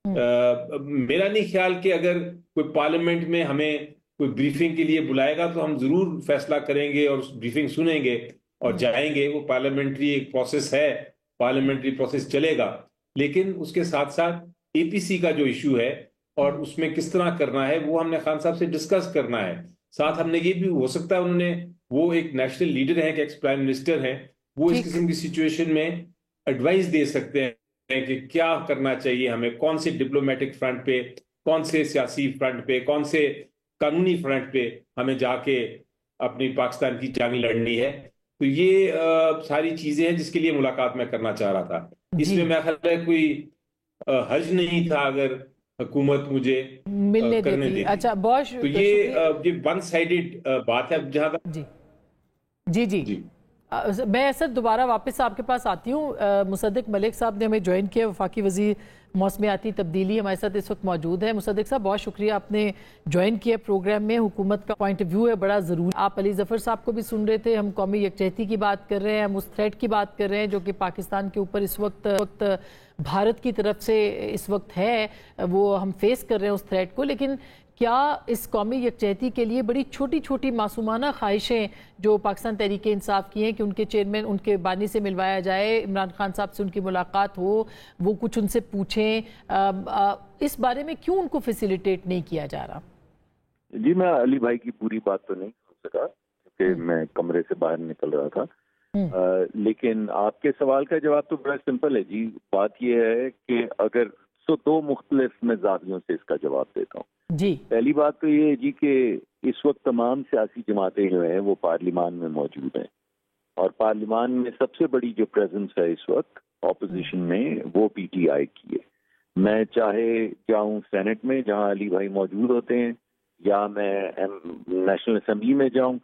[SPEAKER 4] मेरा नहीं ख्याल कि अगर कोई पार्लियामेंट में हमें कोई ब्रीफिंग के लिए बुलाएगा तो हम जरूर फैसला करेंगे और उस ब्रीफिंग सुनेंगे और जाएंगे। वो पार्लियामेंट्री एक प्रोसेस है, पार्लियामेंट्री प्रोसेस चलेगा। लेकिन उसके साथ साथ एपीसी का जो इशू है और उसमें किस तरह करना है, वो हमने खान साहब से डिस्कस करना है। साथ हमने ये भी, हो सकता है उन्होंने, वो एक नेशनल लीडर है, एक एक्स प्राइम मिनिस्टर है, वो इस किस्म की सिचुएशन में एडवाइस दे सकते हैं कि क्या करना चाहिए हमें, कौन से डिप्लोमेटिक फ्रंट पे, कौन से सियासी फ्रंट पे, कौन से कानूनी फ्रंट पे हमें जाके अपनी पाकिस्तान की जंग लड़नी है। तो ये सारी चीजें हैं जिसके लिए मुलाकात मैं करना चाह रहा था। इसमें मैं ख्याल है कोई हर्ज नहीं था अगर हुकूमत मुझे
[SPEAKER 1] मिलने देती। अच्छा, बहुत
[SPEAKER 4] तो ये वन साइडेड बात है जहां तक।
[SPEAKER 1] जी जी जी, जी। मैं सर दोबारा वापस आपके पास आती हूँ। मुसद्दिक मलिक साहब ने हमें ज्वाइन किया, वफाकी वज़ीर मौसमियाती तब्दीली, हमारे साथ इस वक्त मौजूद है। मुसद्दिक साहब, बहुत शुक्रिया आपने ज्वाइन किया प्रोग्राम में। हुकूमत का पॉइंट ऑफ व्यू है बड़ा ज़रूरी। आप अली ज़फ़र साहब को भी सुन रहे थे, हम कौमी यकजहती की बात कर रहे हैं, हम उस थ्रेट की बात कर रहे हैं जो कि पाकिस्तान के ऊपर इस वक्त भारत की तरफ से इस वक्त है, वो हम फेस कर रहे हैं उस थ्रेट को। लेकिन क्या इस कौमी यकजहती के लिए बड़ी छोटी छोटी मासूमाना ख्वाहिशें जो पाकिस्तान तहरीक इंसाफ की हैं कि उनके चेयरमैन, उनके बानी से मिलवाया जाए, इमरान खान साहब से उनकी मुलाकात हो, वो कुछ उनसे पूछें, इस बारे में क्यों उनको फैसिलिटेट नहीं किया जा रहा?
[SPEAKER 5] जी, मैं अली भाई की पूरी बात तो नहीं सुन सका क्योंकि मैं कमरे से बाहर निकल रहा था। लेकिन आपके सवाल का जवाब तो बड़ा सिंपल है जी। बात यह है कि अगर तो 2 मुख्तलिफ मिजाजियों से इसका जवाब देता हूँ
[SPEAKER 1] जी।
[SPEAKER 5] पहली बात तो ये है जी कि इस वक्त तमाम सियासी जमातें जो हैं वो पार्लियामान में मौजूद हैं, और पार्लियामान में सबसे बड़ी जो प्रेजेंस है इस वक्त ऑपोजिशन में वो पीटीआई की है। मैं चाहे जाऊं सेनेट में जहां अली भाई मौजूद होते हैं, या मैं नेशनल असेंबली में जाऊं,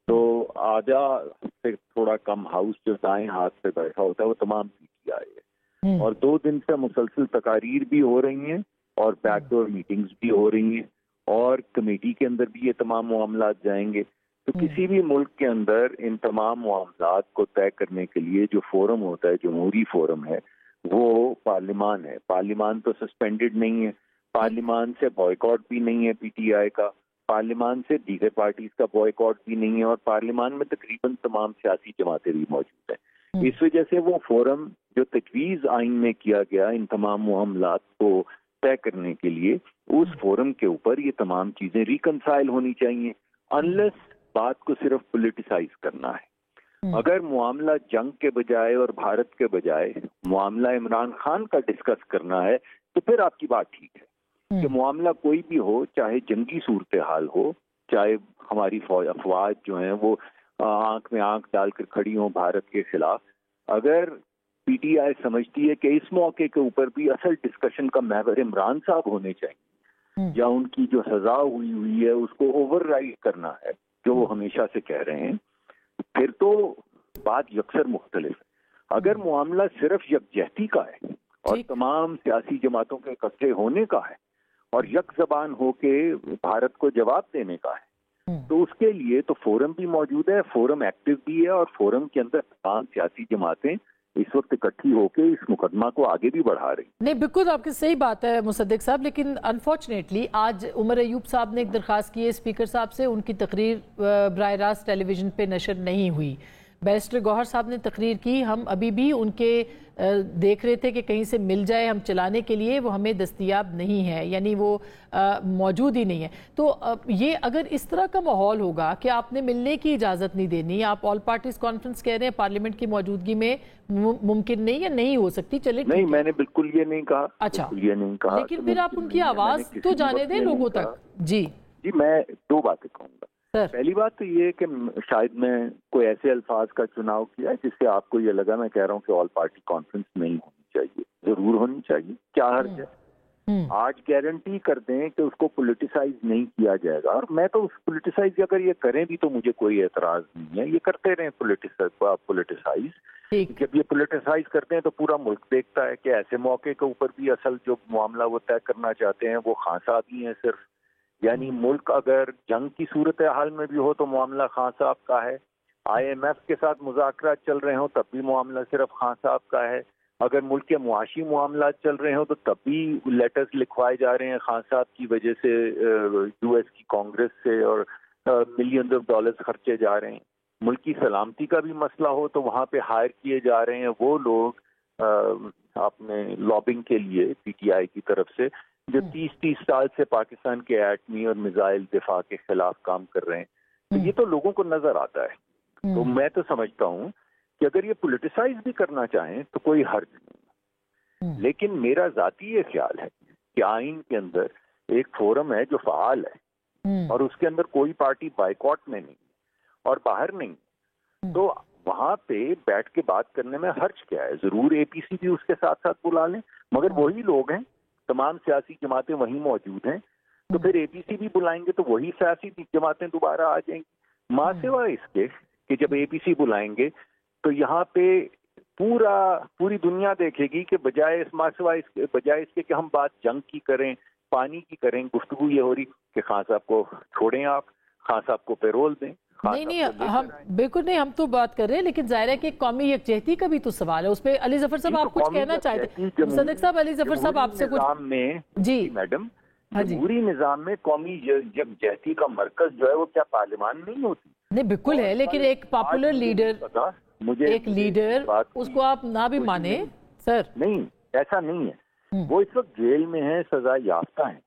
[SPEAKER 5] तो आधा से थोड़ा कम हाउस जो दाएं हाथ पे बैठा होता है वो तमाम पीटीआई है। और 2 दिन से मुसलसल तकारीर भी हो रही हैं और बैकडोर मीटिंग्स भी हो रही हैं, और कमेटी के अंदर भी ये तमाम मामला जाएंगे। तो किसी भी मुल्क के अंदर इन तमाम मामलात को तय करने के लिए जो फोरम होता है, जमहूरी फोरम है, वो पार्लियामान है। पार्लियामान तो सस्पेंडेड नहीं है, पार्लियामान से बॉयकॉट भी नहीं है पीटीआई का, पार्लियामान से दीगर पार्टीज का बॉयकॉट भी नहीं है और पार्लियामान में तकरीबन तमाम सियासी जमातें भी मौजूद हैं। इस वजह से वो फोरम जो तजवीज़ आइन में किया गया इन तमाम मामलात को तय करने के लिए, उस फोरम के ऊपर ये तमाम चीजें रिकंसाइल होनी चाहिए, अनलेस बात को सिर्फ पॉलिटिसाइज करना है। अगर मामला जंग के बजाय और भारत के बजाय मामला इमरान खान का डिस्कस करना है तो फिर आपकी बात ठीक है कि मामला कोई भी हो, चाहे जंगी सूरत हाल हो, चाहे हमारी अफवाज जो हैं वो आंख में आंख डालकर खड़ी हो भारत के खिलाफ, अगर पीटीआई समझती है कि इस मौके के ऊपर भी असल डिस्कशन का महवर इमरान साहब होने चाहिए या उनकी जो सजा हुई है उसको ओवरराइड करना है जो वो हमेशा से कह रहे हैं, फिर तो बात यकसर मुख्तलिफ है। अगर मामला सिर्फ यकजहती का है और तमाम सियासी जमातों के इकट्ठे होने का है और यक जबान होके भारत को जवाब देने का है तो उसके लिए तो फोरम भी मौजूद है, फोरम एक्टिव भी है और फोरम के अंदर तमाम सियासी जमातें इस वक्त इकट्ठी होकर इस मुकदमा को आगे भी बढ़ा रही।
[SPEAKER 1] नहीं, बिल्कुल आपकी सही बात है मुसद्दिक साहब, लेकिन अनफॉर्चुनेटली आज उमर अयूब साहब ने एक दरख्वास्त की है स्पीकर साहब से, उनकी तकरीर बराह रास्त टेलीविजन पे नशर नहीं हुई। बैरिस्टर गौहर साहब ने तकरीर की, हम अभी भी उनके देख रहे थे कि कहीं से मिल जाए हम चलाने के लिए, वो हमें दस्तयाब नहीं है, यानी वो मौजूद ही नहीं है। तो ये अगर इस तरह का माहौल होगा कि आपने मिलने की इजाज़त नहीं देनी, आप ऑल पार्टीज कॉन्फ्रेंस कह रहे हैं पार्लियामेंट की मौजूदगी में मुमकिन नहीं या नहीं हो सकती, चले
[SPEAKER 5] नहीं, मैंने बिल्कुल ये नहीं कहा।
[SPEAKER 1] अच्छा,
[SPEAKER 5] ये नहीं कहा,
[SPEAKER 1] लेकिन फिर आप उनकी आवाज़ तो जाने दें लोगों तक। जी
[SPEAKER 5] जी, मैं दो बातें कहूँगा। पहली बात तो ये कि शायद मैं कोई ऐसे अल्फाज का चुनाव किया जिससे आपको ये लगा मैं कह रहा हूँ कि ऑल पार्टी कॉन्फ्रेंस नहीं होनी चाहिए, जरूर होनी चाहिए, क्या हर्ज है। आज गारंटी कर दें कि उसको पॉलिटिसाइज नहीं किया जाएगा, और मैं तो उस पॉलिटिसाइज अगर ये करें भी तो मुझे कोई एतराज नहीं है, ये करते रहें पॉलिटिसाइज। जब ये पॉलिटिसाइज करते हैं तो पूरा मुल्क देखता है कि ऐसे मौके के ऊपर भी असल जो मामला वो तय करना चाहते हैं वो खान साहब ही हैं सिर्फ, यानी मुल्क अगर जंग की सूरत हाल में भी हो तो मामला खान साहब का है, IMF के साथ मुज़ाकरात चल रहे हो तब भी मामला सिर्फ खान साहब का है, अगर मुल्क के मुआशी मामला चल रहे हो तो तब भी लेटर्स लिखवाए जा रहे हैं खान साहब की वजह से US की कांग्रेस से, और मिलियंस ऑफ डॉलर्स खर्चे जा रहे हैं। मुल्क की सलामती का भी मसला हो तो वहाँ पे हायर किए जा रहे हैं वो लोग अपने लॉबिंग के लिए PTI की तरफ से जो 30 साल से पाकिस्तान के एटमी और मिसाइल दिफा के खिलाफ काम कर रहे हैं। तो ये तो लोगों को नजर आता है। तो मैं तो समझता हूँ कि अगर ये पॉलिटिसाइज भी करना चाहें तो कोई हर्ज नहीं, लेकिन मेरा जाती ये ख्याल है कि आइन के अंदर एक फोरम है जो फाल है और उसके अंदर कोई पार्टी बाइकॉट में नहीं और बाहर नहीं, तो वहां पे बैठ के बात करने में हर्ज क्या है। जरूर APC भी उसके साथ साथ बुला लें, मगर वही लोग हैं, तमाम सियासी जमातें वहीं मौजूद हैं, तो फिर APC भी बुलाएंगे तो वही सियासी जमातें दोबारा आ जाएंगी। माँ सिवा इसके कि जब APC बुलाएंगे तो यहाँ पे पूरी दुनिया देखेगी कि बजाय इसके कि हम बात जंग की करें, पानी की करें, गुफ्तगू ये हो रही कि खान साहब को छोड़ें, आप खान साहब को पैरोल दें।
[SPEAKER 1] नहीं, हम बिल्कुल नहीं, हम तो बात कर रहे हैं, लेकिन जाहिर है कि कौमी यकजहती का भी तो सवाल है। उस पर अली जफर साहब आप कुछ कहना चाहते हैं? सदक साहब, अली जफर साहब आपसे कुछ। जी
[SPEAKER 5] मैडम, जमहूरी निजाम में कौमी यकजहती का मरकज जो है वो क्या पार्लियामान नहीं होती?
[SPEAKER 1] नहीं, बिल्कुल है, लेकिन एक पॉपुलर लीडर, एक लीडर, उसको आप ना भी माने सर।
[SPEAKER 5] नहीं, ऐसा नहीं है, वो इस वक्त जेल में है, सजा याफ्ता है।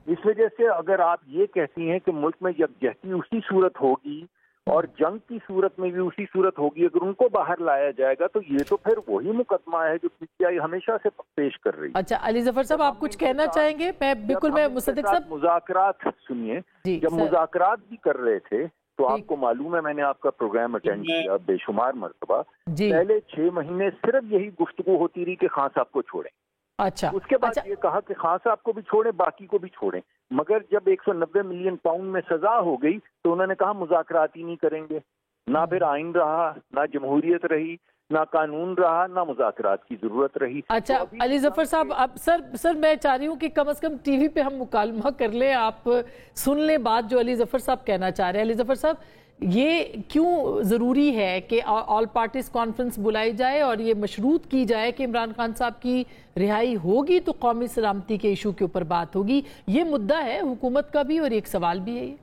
[SPEAKER 5] इस वजह से अगर आप ये कहती हैं कि मुल्क में यकजहती उसी सूरत होगी और जंग की सूरत में भी उसी सूरत होगी, अगर उनको बाहर लाया जाएगा तो ये तो फिर वही मुकदमा है जो PTI हमेशा से पेश कर रही है।
[SPEAKER 1] अच्छा, अली जफर साहब आप कुछ कहना चाहेंगे? मैं मुसद्दिक साहब,
[SPEAKER 5] मुज़ाकरात सुनिए, जब मुज़ाकरात भी कर रहे थे तो आपको मालूम है मैंने आपका प्रोग्राम अटेंड किया बेशुमार मरतबा, पहले 6 महीने सिर्फ यही गुफ्तगू होती रही कि खान साहब को छोड़ें।
[SPEAKER 1] अच्छा,
[SPEAKER 5] उसके बाद ये कहा कि खान साहब को भी छोड़ें, बाकी को भी छोड़ें, मगर जब 190 मिलियन पाउंड में सजा हो गई तो उन्होंने कहा मुज़ाकरात ही नहीं करेंगे। ना फिर आइन रहा, ना जमहूरियत रही, ना कानून रहा, ना मुज़ाकरात की जरूरत रही।
[SPEAKER 1] अच्छा, तो अली जफर साहब, अब सर मैं चाह रही हूँ कि कम से कम टीवी पे हम मुकालमा कर लें, आप सुन लें बात जो अली जफर साहब कहना चाह रहे हैं। अली जफर साहब, یہ کیوں ضروری ہے کہ آل پارٹیز کانفرنس بلائی جائے اور یہ مشروط کی جائے کہ عمران خان صاحب کی رہائی ہوگی تو قومی سلامتی کے ایشو کے اوپر بات ہوگی؟ یہ مدعا ہے حکومت کا بھی اور ایک سوال بھی ہے یہ.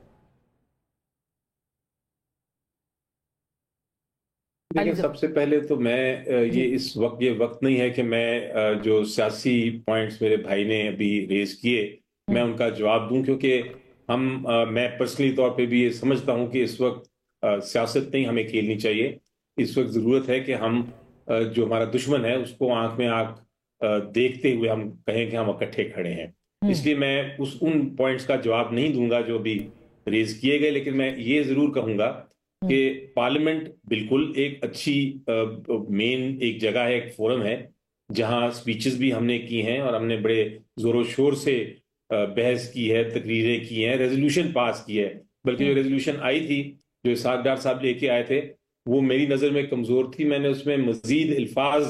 [SPEAKER 4] لیکن سب سے پہلے تو میں یہ وقت نہیں ہے کہ میں جو سیاسی پوائنٹس میرے بھائی نے ابھی ریز کیے میں ان کا جواب دوں، کیونکہ میں پرسنلی طور پہ بھی یہ سمجھتا ہوں کہ اس وقت سیاست نہیں ہمیں کھیلنی چاہیے. اس وقت ضرورت ہے کہ ہم جو ہمارا دشمن ہے اس کو آنکھ میں آنکھ دیکھتے ہوئے ہم کہیں کہ ہم اکٹھے کھڑے ہیں. اس لیے میں ان پوائنٹس کا جواب نہیں دوں گا جو ابھی ریز کیے گئے، لیکن میں یہ ضرور کہوں گا کہ پارلیمنٹ بالکل ایک اچھی مین ایک جگہ ہے، ایک فورم ہے جہاں سپیچز بھی ہم نے کی ہیں اور ہم نے بڑے زور و شور سے بحث کی ہے، تقریریں کی ہیں، ریزولوشن پاس کی ہے. بلکہ جو ریزولوشن آئی تھی جو اسحاق ڈار صاحب لے کے آئے تھے وہ میری نظر میں کمزور تھی. میں نے اس میں مزید الفاظ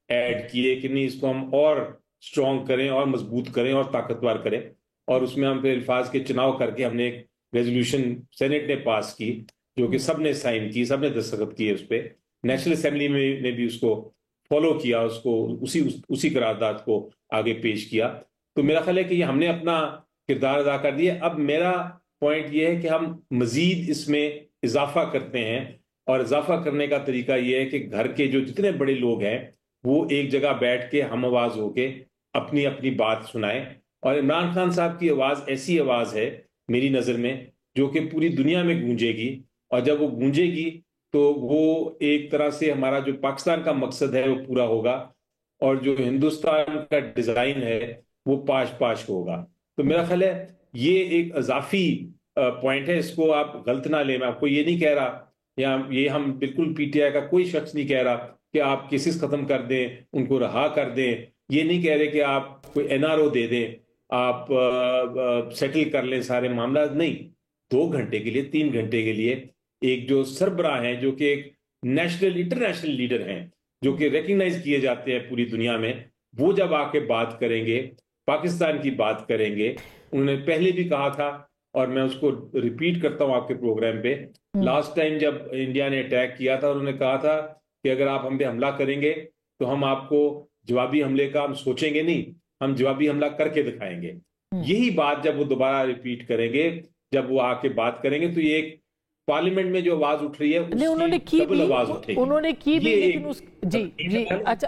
[SPEAKER 4] ایڈ کیے کہ نہیں اس کو ہم اور اسٹرانگ کریں اور مضبوط کریں اور طاقتور کریں، اور اس میں ہم پھر الفاظ کے چناؤ کر کے ہم نے ایک ریزولوشن سینٹ نے پاس کی جو کہ سب نے سائن کی، سب نے دستخط کیے اس پہ. نیشنل اسمبلی میں نے بھی اس کو فالو کیا، اس کو اسی قرارداد کو آگے پیش کیا. تو میرا خیال ہے کہ یہ ہم نے اپنا کردار ادا کر دیا. اب میرا پوائنٹ یہ ہے کہ ہم مزید اس میں اضافہ کرتے ہیں، اور اضافہ کرنے کا طریقہ یہ ہے کہ گھر کے جو جتنے بڑے لوگ ہیں وہ ایک جگہ بیٹھ کے ہم آواز ہو کے اپنی اپنی بات سنائیں. اور عمران خان صاحب کی آواز ایسی آواز ہے میری نظر میں جو کہ پوری دنیا میں گونجے گی، اور جب وہ گونجے گی تو وہ ایک طرح سے ہمارا جو پاکستان کا مقصد ہے وہ پورا ہوگا، اور جو ہندوستان کا ڈیزائن ہے وہ پاش ہوگا. تو میرا خیال ہے یہ ایک اضافی پوائنٹ ہے، اس کو آپ غلط نہ لیں. میں آپ کو یہ نہیں کہہ رہا، یا یہ ہم بالکل پی ٹی آئی کا کوئی شخص نہیں کہہ رہا کہ آپ کیسز ختم کر دیں، ان کو رہا کر دیں. یہ نہیں کہہ رہے کہ آپ کوئی این آر او دے دیں، آپ سیٹل کر لیں سارے معاملات. نہیں، 2 گھنٹے کے لیے 3 گھنٹے کے لیے ایک جو سربراہ ہیں جو کہ ایک نیشنل انٹرنیشنل لیڈر ہیں جو کہ ریکگنائز کیے جاتے ہیں پوری دنیا میں، وہ جب آ کے بات کریں گے، پاکستان کی بات کریں گے. انہوں نے پہلے بھی کہا تھا اور میں اس کو ریپیٹ کرتا ہوں آپ کے پروگرام پہ، لاسٹ ٹائم جب انڈیا نے اٹیک کیا تھا انہوں نے کہا تھا کہ اگر آپ ہم پہ حملہ کریں گے تو ہم آپ کو جوابی حملے کا ہم سوچیں گے نہیں، ہم جوابی حملہ کر کے دکھائیں گے. یہی بات جب وہ دوبارہ ریپیٹ کریں گے، جب وہ آ کے بات کریں گے، تو یہ ایک پارلیمنٹ میں جو آواز اٹھ رہی ہے
[SPEAKER 1] انہوں نے کی بھی، انہوں نے کی بھی، لیکن جی اچھا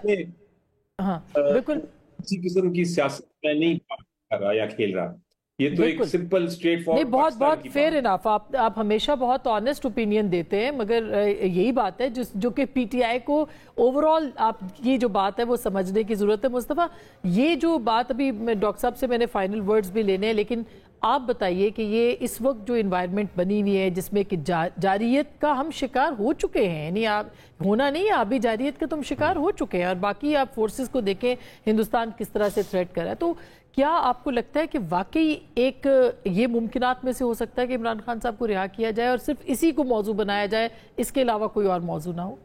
[SPEAKER 1] ہاں بالکل
[SPEAKER 4] کسی قسم کی سیاست میں نہیں کر رہا یا کھیل رہا. یہ تو ایک سمپل اسٹریٹ فارورڈ
[SPEAKER 1] بہت فیئر انف. آپ ہمیشہ بہت آنیسٹ اوپینین دیتے ہیں، مگر یہی بات ہے جو کہ پی ٹی آئی کو اوورال آپ کی جو بات ہے وہ سمجھنے کی ضرورت ہے. مصطفیٰ، یہ جو بات ابھی ڈاکٹر صاحب سے میں نے فائنل ورڈز بھی لینے ہیں، لیکن آپ بتائیے کہ یہ اس وقت جو انوائرمنٹ بنی ہوئی ہے جس میں کہ جارحیت کا ہم شکار ہو چکے ہیں، یعنی آپ ہونا نہیں، آپ بھی جارحیت کا تم شکار ہو چکے ہیں، اور باقی آپ فورسز کو دیکھیں ہندوستان کس طرح سے تھریٹ کر رہا ہے. تو کیا آپ کو لگتا ہے کہ واقعی ایک یہ ممکنات میں سے ہو سکتا ہے کہ عمران خان صاحب کو رہا کیا جائے اور صرف اسی کو موضوع بنایا جائے، اس کے علاوہ کوئی اور موضوع نہ ہو؟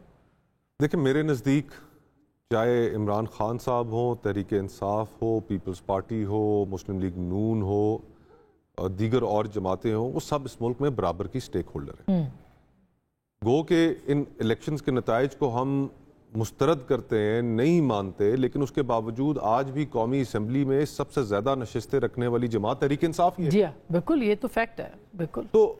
[SPEAKER 3] دیکھیں، میرے نزدیک چاہے عمران خان صاحب ہوں، تحریک انصاف ہو، پیپلز پارٹی ہو، مسلم لیگ نون ہو، دیگر اور جماعتیں ہوں، وہ سب اس ملک میں برابر کی سٹیک ہولڈر ہیں. گو کہ ان الیکشنز کے نتائج کو ہم مسترد کرتے ہیں، نہیں مانتے، لیکن اس کے باوجود آج بھی قومی اسمبلی میں سب سے زیادہ نشستیں رکھنے والی جماعت تحریک انصاف ہی ہے.
[SPEAKER 1] جی ہاں بالکل، یہ تو فیکٹ ہے. بالکل.
[SPEAKER 3] تو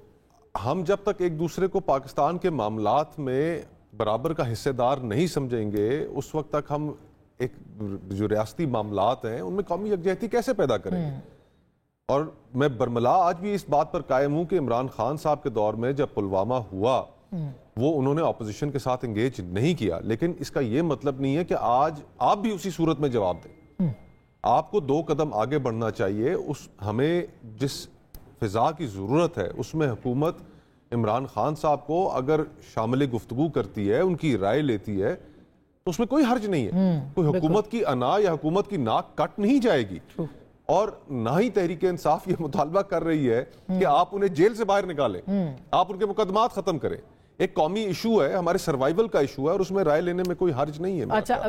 [SPEAKER 3] ہم جب تک ایک دوسرے کو پاکستان کے معاملات میں برابر کا حصے دار نہیں سمجھیں گے، اس وقت تک ہم ایک جو ریاستی معاملات ہیں ان میں قومی یکجہتی کیسے پیدا کریں گے؟ اور میں برملا آج بھی اس بات پر قائم ہوں کہ عمران خان صاحب کے دور میں جب پلوامہ ہوا وہ انہوں نے اپوزیشن کے ساتھ انگیج نہیں کیا، لیکن اس کا یہ مطلب نہیں ہے کہ آج آپ بھی اسی صورت میں جواب دیں. آپ کو 2 قدم آگے بڑھنا چاہیے. ہمیں جس فضا کی ضرورت ہے اس میں حکومت عمران خان صاحب کو اگر شامل گفتگو کرتی ہے، ان کی رائے لیتی ہے، تو اس میں کوئی حرج نہیں ہے. کوئی حکومت کی انا یا حکومت کی ناک کٹ نہیں جائے گی، اور نہ ہی تحریک انصاف یہ مطالبہ کر رہی ہے کہ آپ انہیں جیل سے باہر نکالیں، آپ ان کے مقدمات ختم کریں. ایک قومی ایشو ہے، ہمارے سروائیول کا ایشو ہے، اور اس میں رائے لینے میں کوئی حرج نہیں ہے.
[SPEAKER 1] اچھا،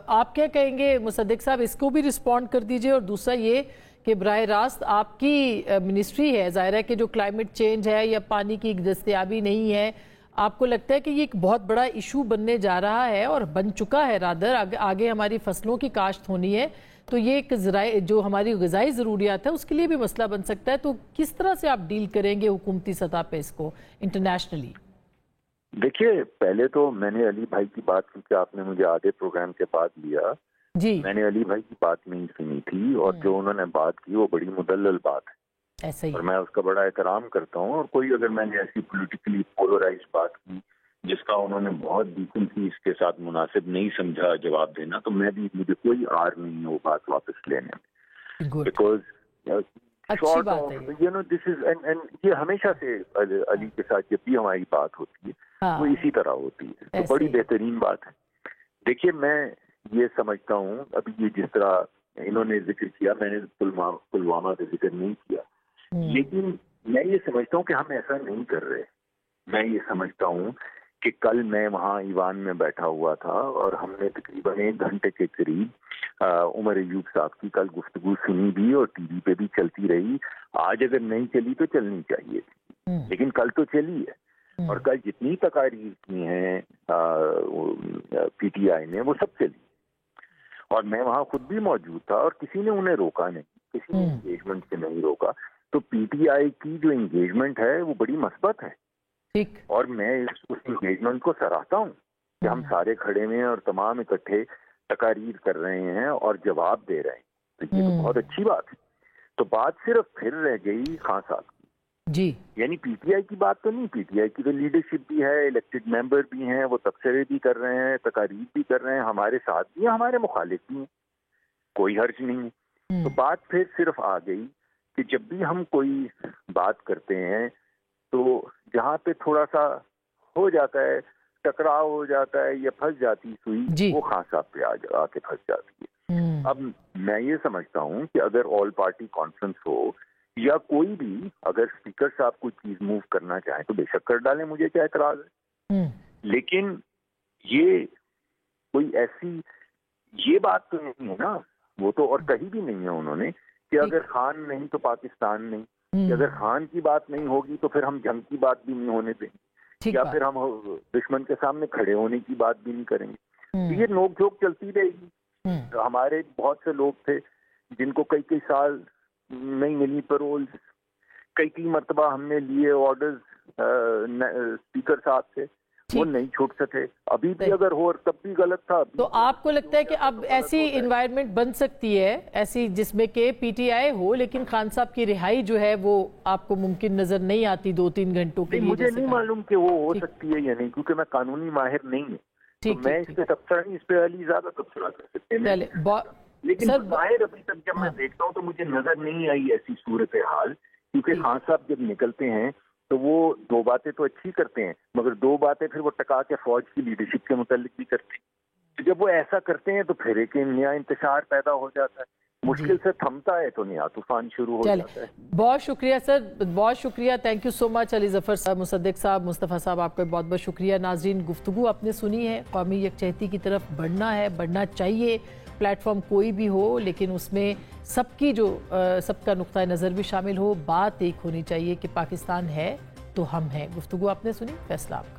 [SPEAKER 1] آپ کیا کہیں گے مصدق صاحب؟ اس کو بھی رسپونڈ کر دیجئے. اور دوسرا یہ کہ براہ راست آپ کی منسٹری ہے، ظاہر ہے کہ جو کلائمیٹ چینج ہے یا پانی کی دستیابی نہیں ہے، آپ کو لگتا ہے کہ یہ ایک بہت بڑا ایشو بننے جا رہا ہے اور بن چکا ہے رادر، آگے ہماری فصلوں کی کاشت ہونی ہے تو یہ ایک جو ہماری غذائی ضروریات ہے اس کے لیے بھی مسئلہ بن سکتا ہے، تو کس طرح سے آپ ڈیل کریں گے حکومتی سطح پہ اس کو انٹرنیشنلی؟
[SPEAKER 5] دیکھیے، پہلے تو میں نے علی بھائی کی بات کی کہ آپ نے مجھے آدھے پروگرام کے بعد لیا
[SPEAKER 1] جی،
[SPEAKER 5] میں نے علی بھائی کی بات نہیں سنی تھی، اور جو انہوں نے بات کی وہ بڑی مدلل بات ہے
[SPEAKER 1] ایسا ہی
[SPEAKER 5] اور میں اس کا بڑا احترام کرتا ہوں، اور کوئی اگر میں نے ایسی پولیٹیکلی پولرائز بات کی جس کا انہوں نے بہت ڈیسنٹلی اس کے ساتھ مناسب نہیں سمجھا جواب دینا، تو مجھے کوئی آر نہیں ہے وہ بات واپس لینے میں، بیکاز
[SPEAKER 1] اچھی بات ہے
[SPEAKER 5] یہ ہمیشہ سے علی کے ساتھ جب بھی ہماری بات ہوتی ہے وہ اسی طرح ہوتی ہے، تو بڑی بہترین بات ہے۔ دیکھیے، میں یہ سمجھتا ہوں، ابھی یہ جس طرح انہوں نے ذکر کیا، میں نے پلوامہ کا ذکر نہیں کیا، لیکن میں یہ سمجھتا ہوں کہ ہم ایسا نہیں کر رہے۔ میں یہ سمجھتا ہوں کہ کل میں وہاں ایوان میں بیٹھا ہوا تھا اور ہم نے تقریباً 1 گھنٹے کے قریب عمر ایوب صاحب کی کل گفتگو سنی بھی اور ٹی وی پہ بھی چلتی رہی۔ آج اگر نہیں چلی تو چلنی چاہیے تھی، لیکن کل تو چلی ہے، اور کل جتنی تقاریر کی ہیں پی ٹی آئی نے وہ سب چلی، اور میں وہاں خود بھی موجود تھا اور کسی نے انہیں روکا نہیں، کسی نے انگیجمنٹ سے نہیں روکا۔ تو پی ٹی آئی کی جو انگیجمنٹ ہے وہ بڑی مثبت ہے، اور میں اس انگیجمنٹ کو سراہتا ہوں کہ ہم سارے کھڑے ہوئے ہیں اور تمام اکٹھے تقاریر کر رہے ہیں اور جواب دے رہے ہیں، تو یہ تو بہت اچھی بات ہے۔ تو بات صرف پھر رہ گئی خان صاحب کی،
[SPEAKER 1] جی،
[SPEAKER 5] یعنی پی ٹی آئی کی بات تو نہیں، پی ٹی آئی کی تو لیڈرشپ بھی ہے، الیکٹڈ ممبر بھی ہیں، وہ تبصرے بھی کر رہے ہیں، تقاریر بھی کر رہے ہیں، ہمارے ساتھ بھی ہیں، ہمارے مخالف بھی ہیں، کوئی حرج نہیں ہے۔ تو بات پھر صرف آ گئی کہ جب بھی ہم کوئی بات کرتے ہیں تو جہاں پہ تھوڑا سا ہو جاتا ہے، ٹکراؤ ہو جاتا ہے یا پھنس جاتی سوئی، وہ خان صاحب پہ آ کے پھنس جاتی ہے۔ اب میں یہ سمجھتا ہوں کہ اگر آل پارٹی کانفرنس ہو یا کوئی بھی، اگر اسپیکر صاحب کوئی چیز موو کرنا چاہیں تو بے شک کر ڈالیں، مجھے کیا اعتراض ہے، لیکن یہ کوئی ایسی یہ بات تو نہیں ہے نا، وہ تو اور کہیں بھی نہیں ہے انہوں نے کہ اگر خان نہیں تو پاکستان نہیں، کہ اگر خان کی بات نہیں ہوگی تو پھر ہم جنگ کی بات بھی نہیں ہونے دیں گے، یا پھر ہم دشمن کے سامنے کھڑے ہونے کی بات بھی نہیں کریں گے، تو یہ نوک جھوک چلتی رہے گی۔ ہمارے بہت سے لوگ تھے جن کو کئی سال نہیں ملی پرول، کئی مرتبہ ہم نے لیے آرڈرز اسپیکر صاحب سے، وہ نہیں چھوٹ سکے، ابھی بھی اگر ہو اور تب بھی غلط تھا۔
[SPEAKER 1] تو آپ کو لگتا ہے کہ اب ایسی انوائرمنٹ بن سکتی ہے ایسی جس میں کہ پی ٹی آئی ہو لیکن خان صاحب کی رہائی جو ہے وہ آپ کو ممکن نظر نہیں آتی 2-3 گھنٹوں کے لیے؟
[SPEAKER 5] مجھے نہیں معلوم کہ وہ ہو سکتی ہے یا نہیں، کیونکہ میں قانونی ماہر نہیں ہوں، تو میں اس پہ تبصرہ نہیں، اس پہ علی زیادہ تبصرہ کر سکتے ہیں، لیکن ظاہر ابھی تک جب میں دیکھتا ہوں تو مجھے نظر نہیں آئی ایسی صورتحال، کیونکہ خان صاحب جب نکلتے ہیں تو وہ 2 باتیں تو اچھی کرتے ہیں، مگر 2 باتیں پھر وہ ٹکا کے فوج کی لیڈرشپ کے متعلق بھی کرتے ہیں۔ جب وہ ایسا کرتے ہیں تو پھر ایک نیا انتشار پیدا ہو جاتا ہے، مشکل سے تھمتا ہے تو نیا طوفان شروع ہو جاتا ہے۔
[SPEAKER 1] بہت شکریہ سر، بہت شکریہ، تھینک یو سو مچ علی ظفر صاحب، مصدق صاحب، مصطفیٰ صاحب، آپ کا بہت بہت شکریہ۔ ناظرین، گفتگو آپ نے سنی ہے، قومی یکجہتی کی طرف بڑھنا ہے، بڑھنا چاہیے، پلیٹ فارم کوئی بھی ہو لیکن اس میں سب کا نقطہ نظر بھی شامل ہو، بات ایک ہونی چاہیے کہ پاکستان ہے تو ہم ہیں۔ گفتگو آپ نے سنی، فیصلہ آپ کا۔